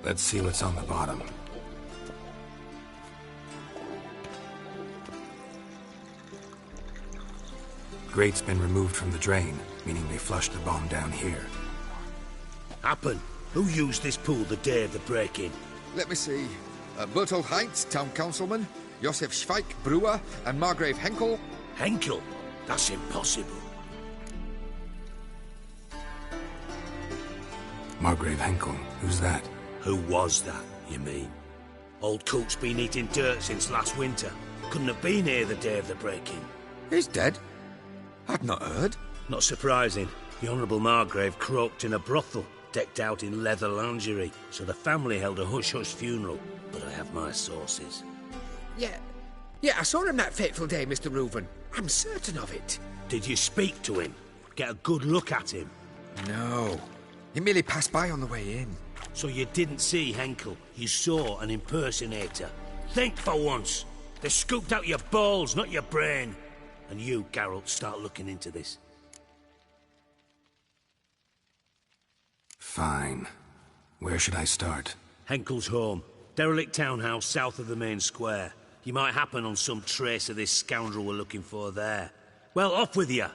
Let's see what's on the bottom. Grate's been removed from the drain, meaning they flushed the bomb down here. Happen. Who used this pool the day of the break-in? Let me see. Bertold Heinz, town councilman, Josef Schweik, brewer, and Margrave Henkel. Henkel? That's impossible. Margrave Henkel? Who's that? Who was that, you mean? Old Cook's been eating dirt since last winter. Couldn't have been here the day of the break-in. He's dead? I'd not heard. Not surprising. The Honourable Margrave croaked in a brothel, decked out in leather lingerie, so the family held a hush-hush funeral. But I have my sources. Yeah, I saw him that fateful day, Mr. Reuven. I'm certain of it. Did you speak to him? Get a good look at him? No. He merely passed by on the way in. So you didn't see Henkel. You saw an impersonator. Think for once. They scooped out your balls, not your brain. And you, Geralt, start looking into this. Fine. Where should I start? Henkel's home. Derelict townhouse south of the main square. You might happen on some trace of this scoundrel we're looking for there. Well, off with you.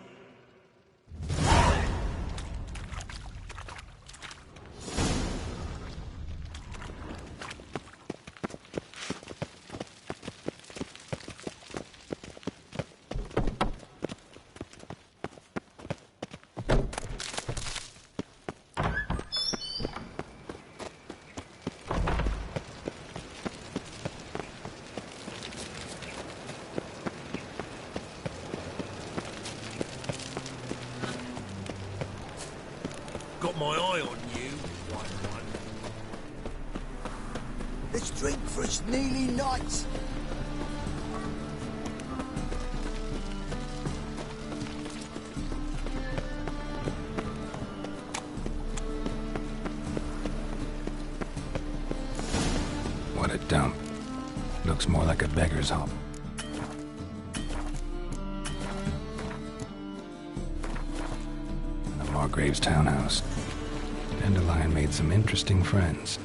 Got my eye on you, white one. Let's drink for it's nearly night. What a dump. Looks more like a beggar's hop. The Margrave's townhouse. Dandelion made some interesting friends.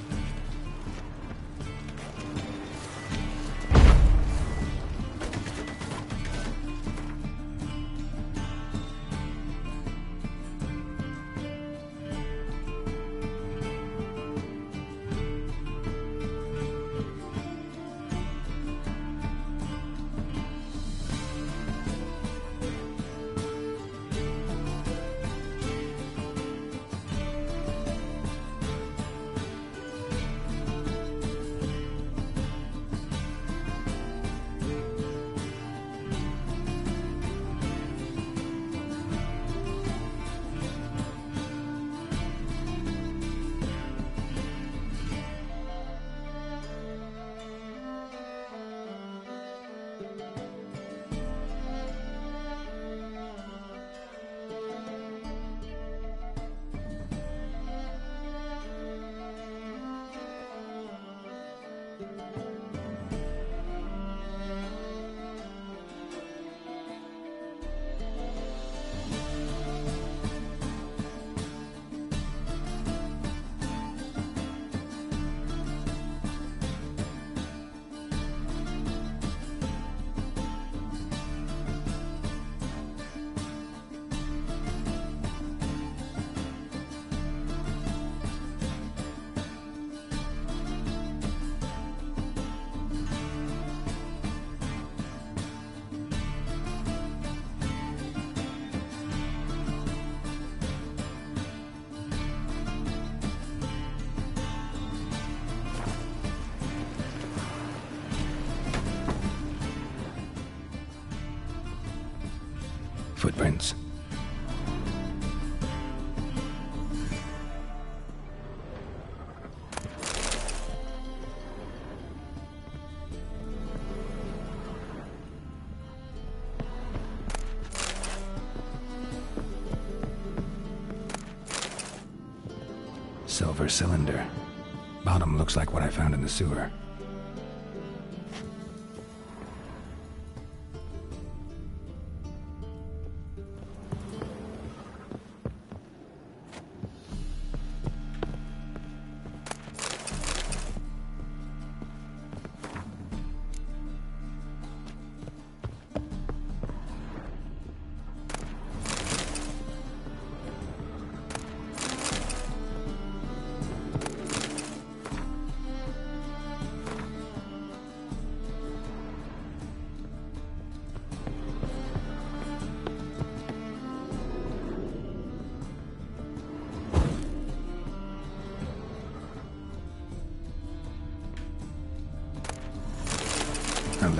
Footprints. Silver cylinder. Bottom looks like what I found in the sewer.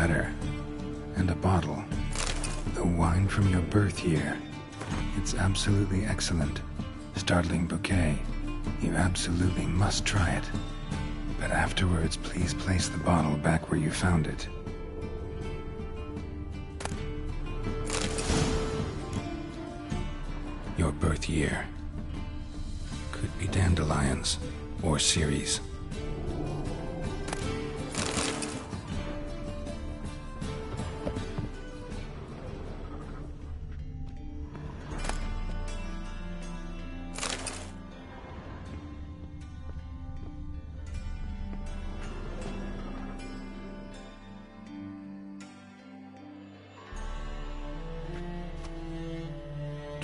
letter. And a bottle. The wine from your birth year. It's absolutely excellent. Startling bouquet. You absolutely must try it. But afterwards, please place the bottle back where you found it. Your birth year. Could be dandelions or Ceres.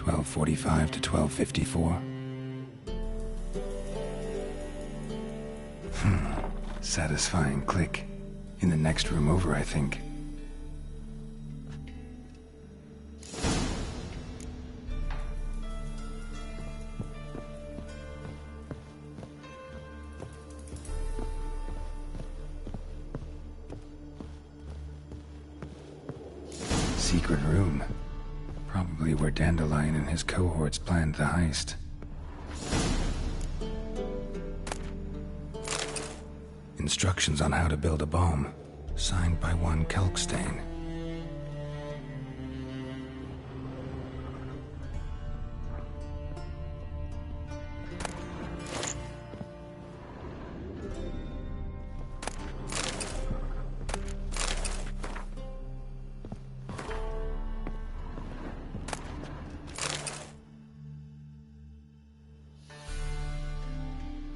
.45 to 12:54. Satisfying click. In the next room over, I think. Secret room. Probably where Dandelion and his cohorts planned the heist. Instructions on how to build a bomb, signed by one Kelkstain.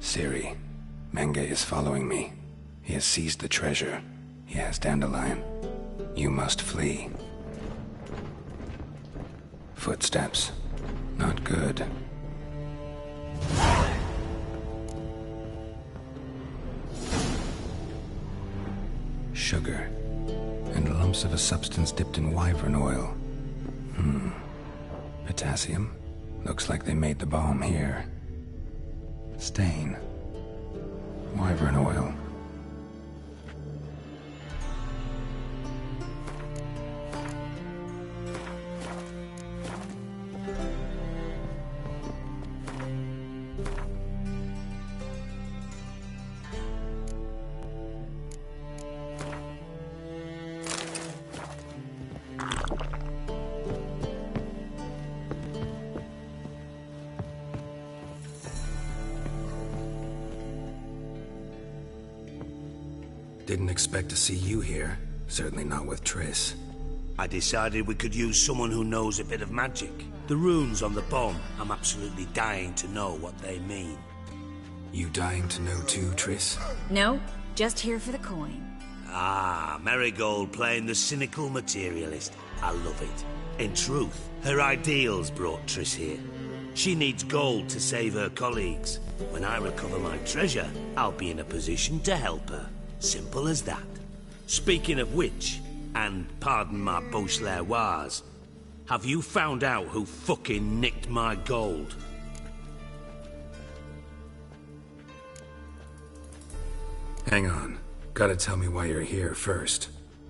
Siri, Menge is following me. He has seized the treasure. He has Dandelion. You must flee. Footsteps. Not good. Sugar. And lumps of a substance dipped in wyvern oil. Potassium. Looks like they made the bomb here. Stain. Wyvern oil. Didn't expect to see you here. Certainly not with Triss. I decided we could use someone who knows a bit of magic. The runes on the bomb, I'm absolutely dying to know what they mean. You dying to know too, Triss? No, just here for the coin. Ah, Marigold playing the cynical materialist. I love it. In truth, her ideals brought Triss here. She needs gold to save her colleagues. When I recover my treasure, I'll be in a position to help her. Simple as that. Speaking of which, and pardon my Beauclervoise, have you found out who fucking nicked my gold? Hang on. Gotta tell me why you're here first.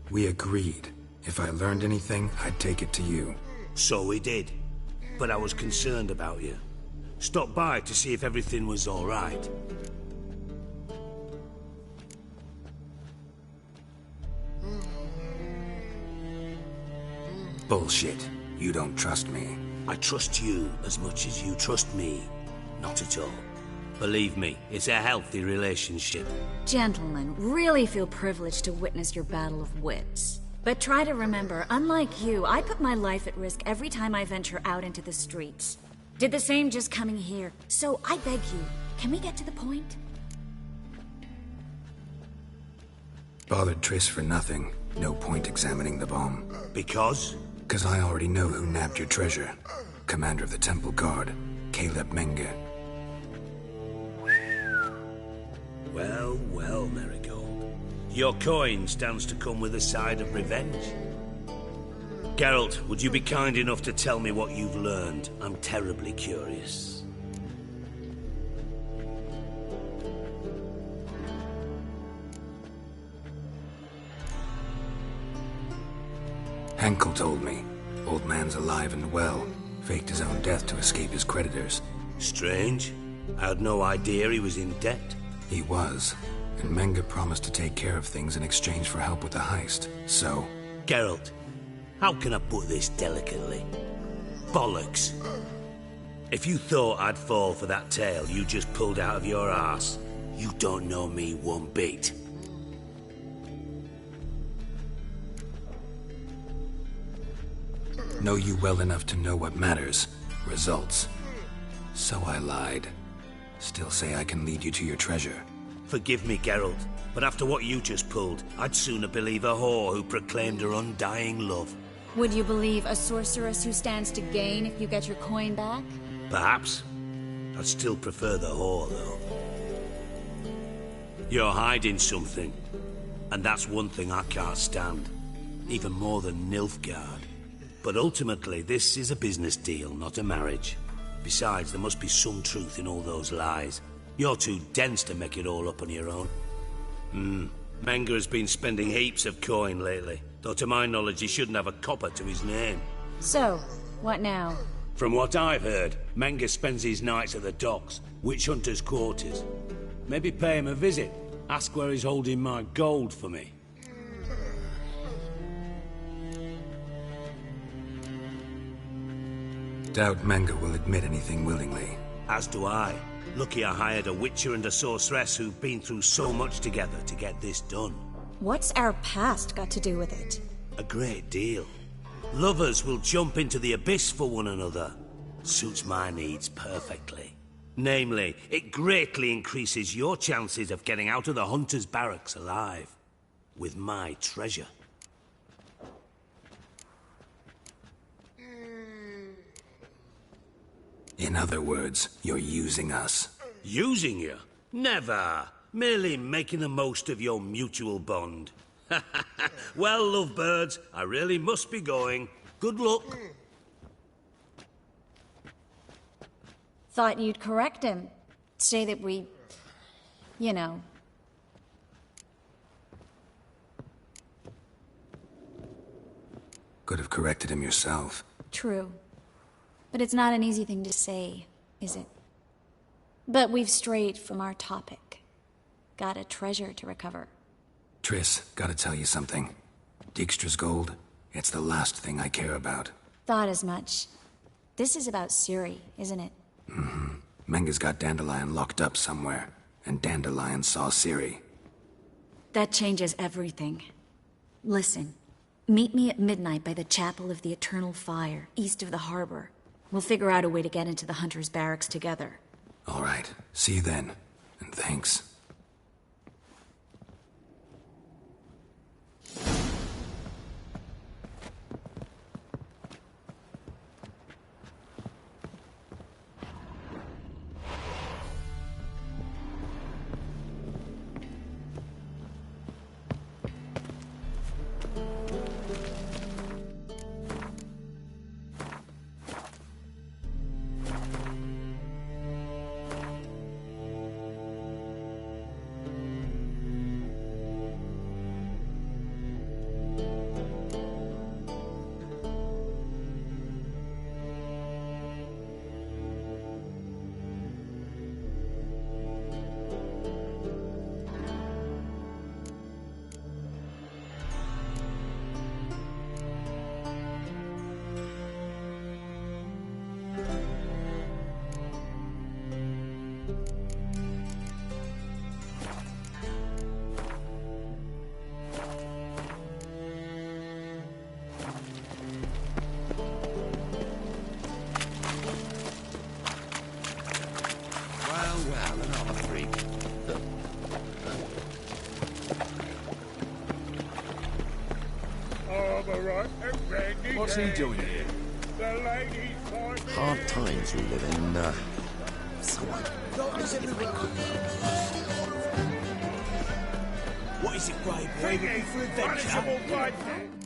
We agreed. If I learned anything, I'd take it to you. So we did. But I was concerned about you. Stopped by to see if everything was all right. Bullshit. You don't trust me. I trust you as much as you trust me. Not at all. Believe me, it's a healthy relationship. Gentlemen, really feel privileged to witness your battle of wits. But try to remember, unlike you, I put my life at risk every time I venture out into the streets. Did the same just coming here. So I beg you, can we get to the point? Bothered Triss for nothing. No point examining the bomb. Because? Because I already know who nabbed your treasure. Commander of the Temple Guard, Caleb Menge. Well, well, Marigold. Your coin stands to come with a side of revenge. Geralt, would you be kind enough to tell me what you've learned? I'm terribly curious. Henkel told me. Old man's alive and well. Faked his own death to escape his creditors. Strange. I had no idea he was in debt. He was. And Menge promised to take care of things in exchange for help with the heist. So... Geralt, how can I put this delicately? Bollocks. If you thought I'd fall for that tale you just pulled out of your arse, you don't know me one bit. Know you well enough to know what matters. Results. So I lied. Still say I can lead you to your treasure. Forgive me, Geralt, but after what you just pulled, I'd sooner believe a whore who proclaimed her undying love. Would you believe a sorceress who stands to gain if you get your coin back? Perhaps. I'd still prefer the whore, though. You're hiding something, and that's one thing I can't stand. Even more than Nilfgaard. But ultimately, this is a business deal, not a marriage. Besides, there must be some truth in all those lies. You're too dense to make it all up on your own. Menge has been spending heaps of coin lately, though to my knowledge he shouldn't have a copper to his name. So, what now? From what I've heard, Menge spends his nights at the docks, witch hunters' quarters. Maybe pay him a visit. Ask where he's holding my gold for me. Doubt Menge will admit anything willingly. As do I. Lucky I hired a witcher and a sorceress who've been through so much together to get this done. What's our past got to do with it? A great deal. Lovers will jump into the abyss for one another. Suits my needs perfectly. Namely, it greatly increases your chances of getting out of the hunter's barracks alive. With my treasure. In other words, you're using us. Using you? Never. Merely making the most of your mutual bond. Well, lovebirds, I really must be going. Good luck. Thought you'd correct him. Say that we... you know... Could have corrected him yourself. True. But it's not an easy thing to say, is it? But we've strayed from our topic. Got a treasure to recover. Triss, gotta tell you something. Dijkstra's gold, it's the last thing I care about. Thought as much. This is about Ciri, isn't it? Mm-hmm. Menge's got Dandelion locked up somewhere, and Dandelion saw Ciri. That changes everything. Listen, meet me at midnight by the Chapel of the Eternal Fire, east of the harbor. We'll figure out a way to get into the Hunter's barracks together. All right. See you then. And thanks. What's he doing here? Hard times we live in, someone. What is it, brave boy? Ready for adventure?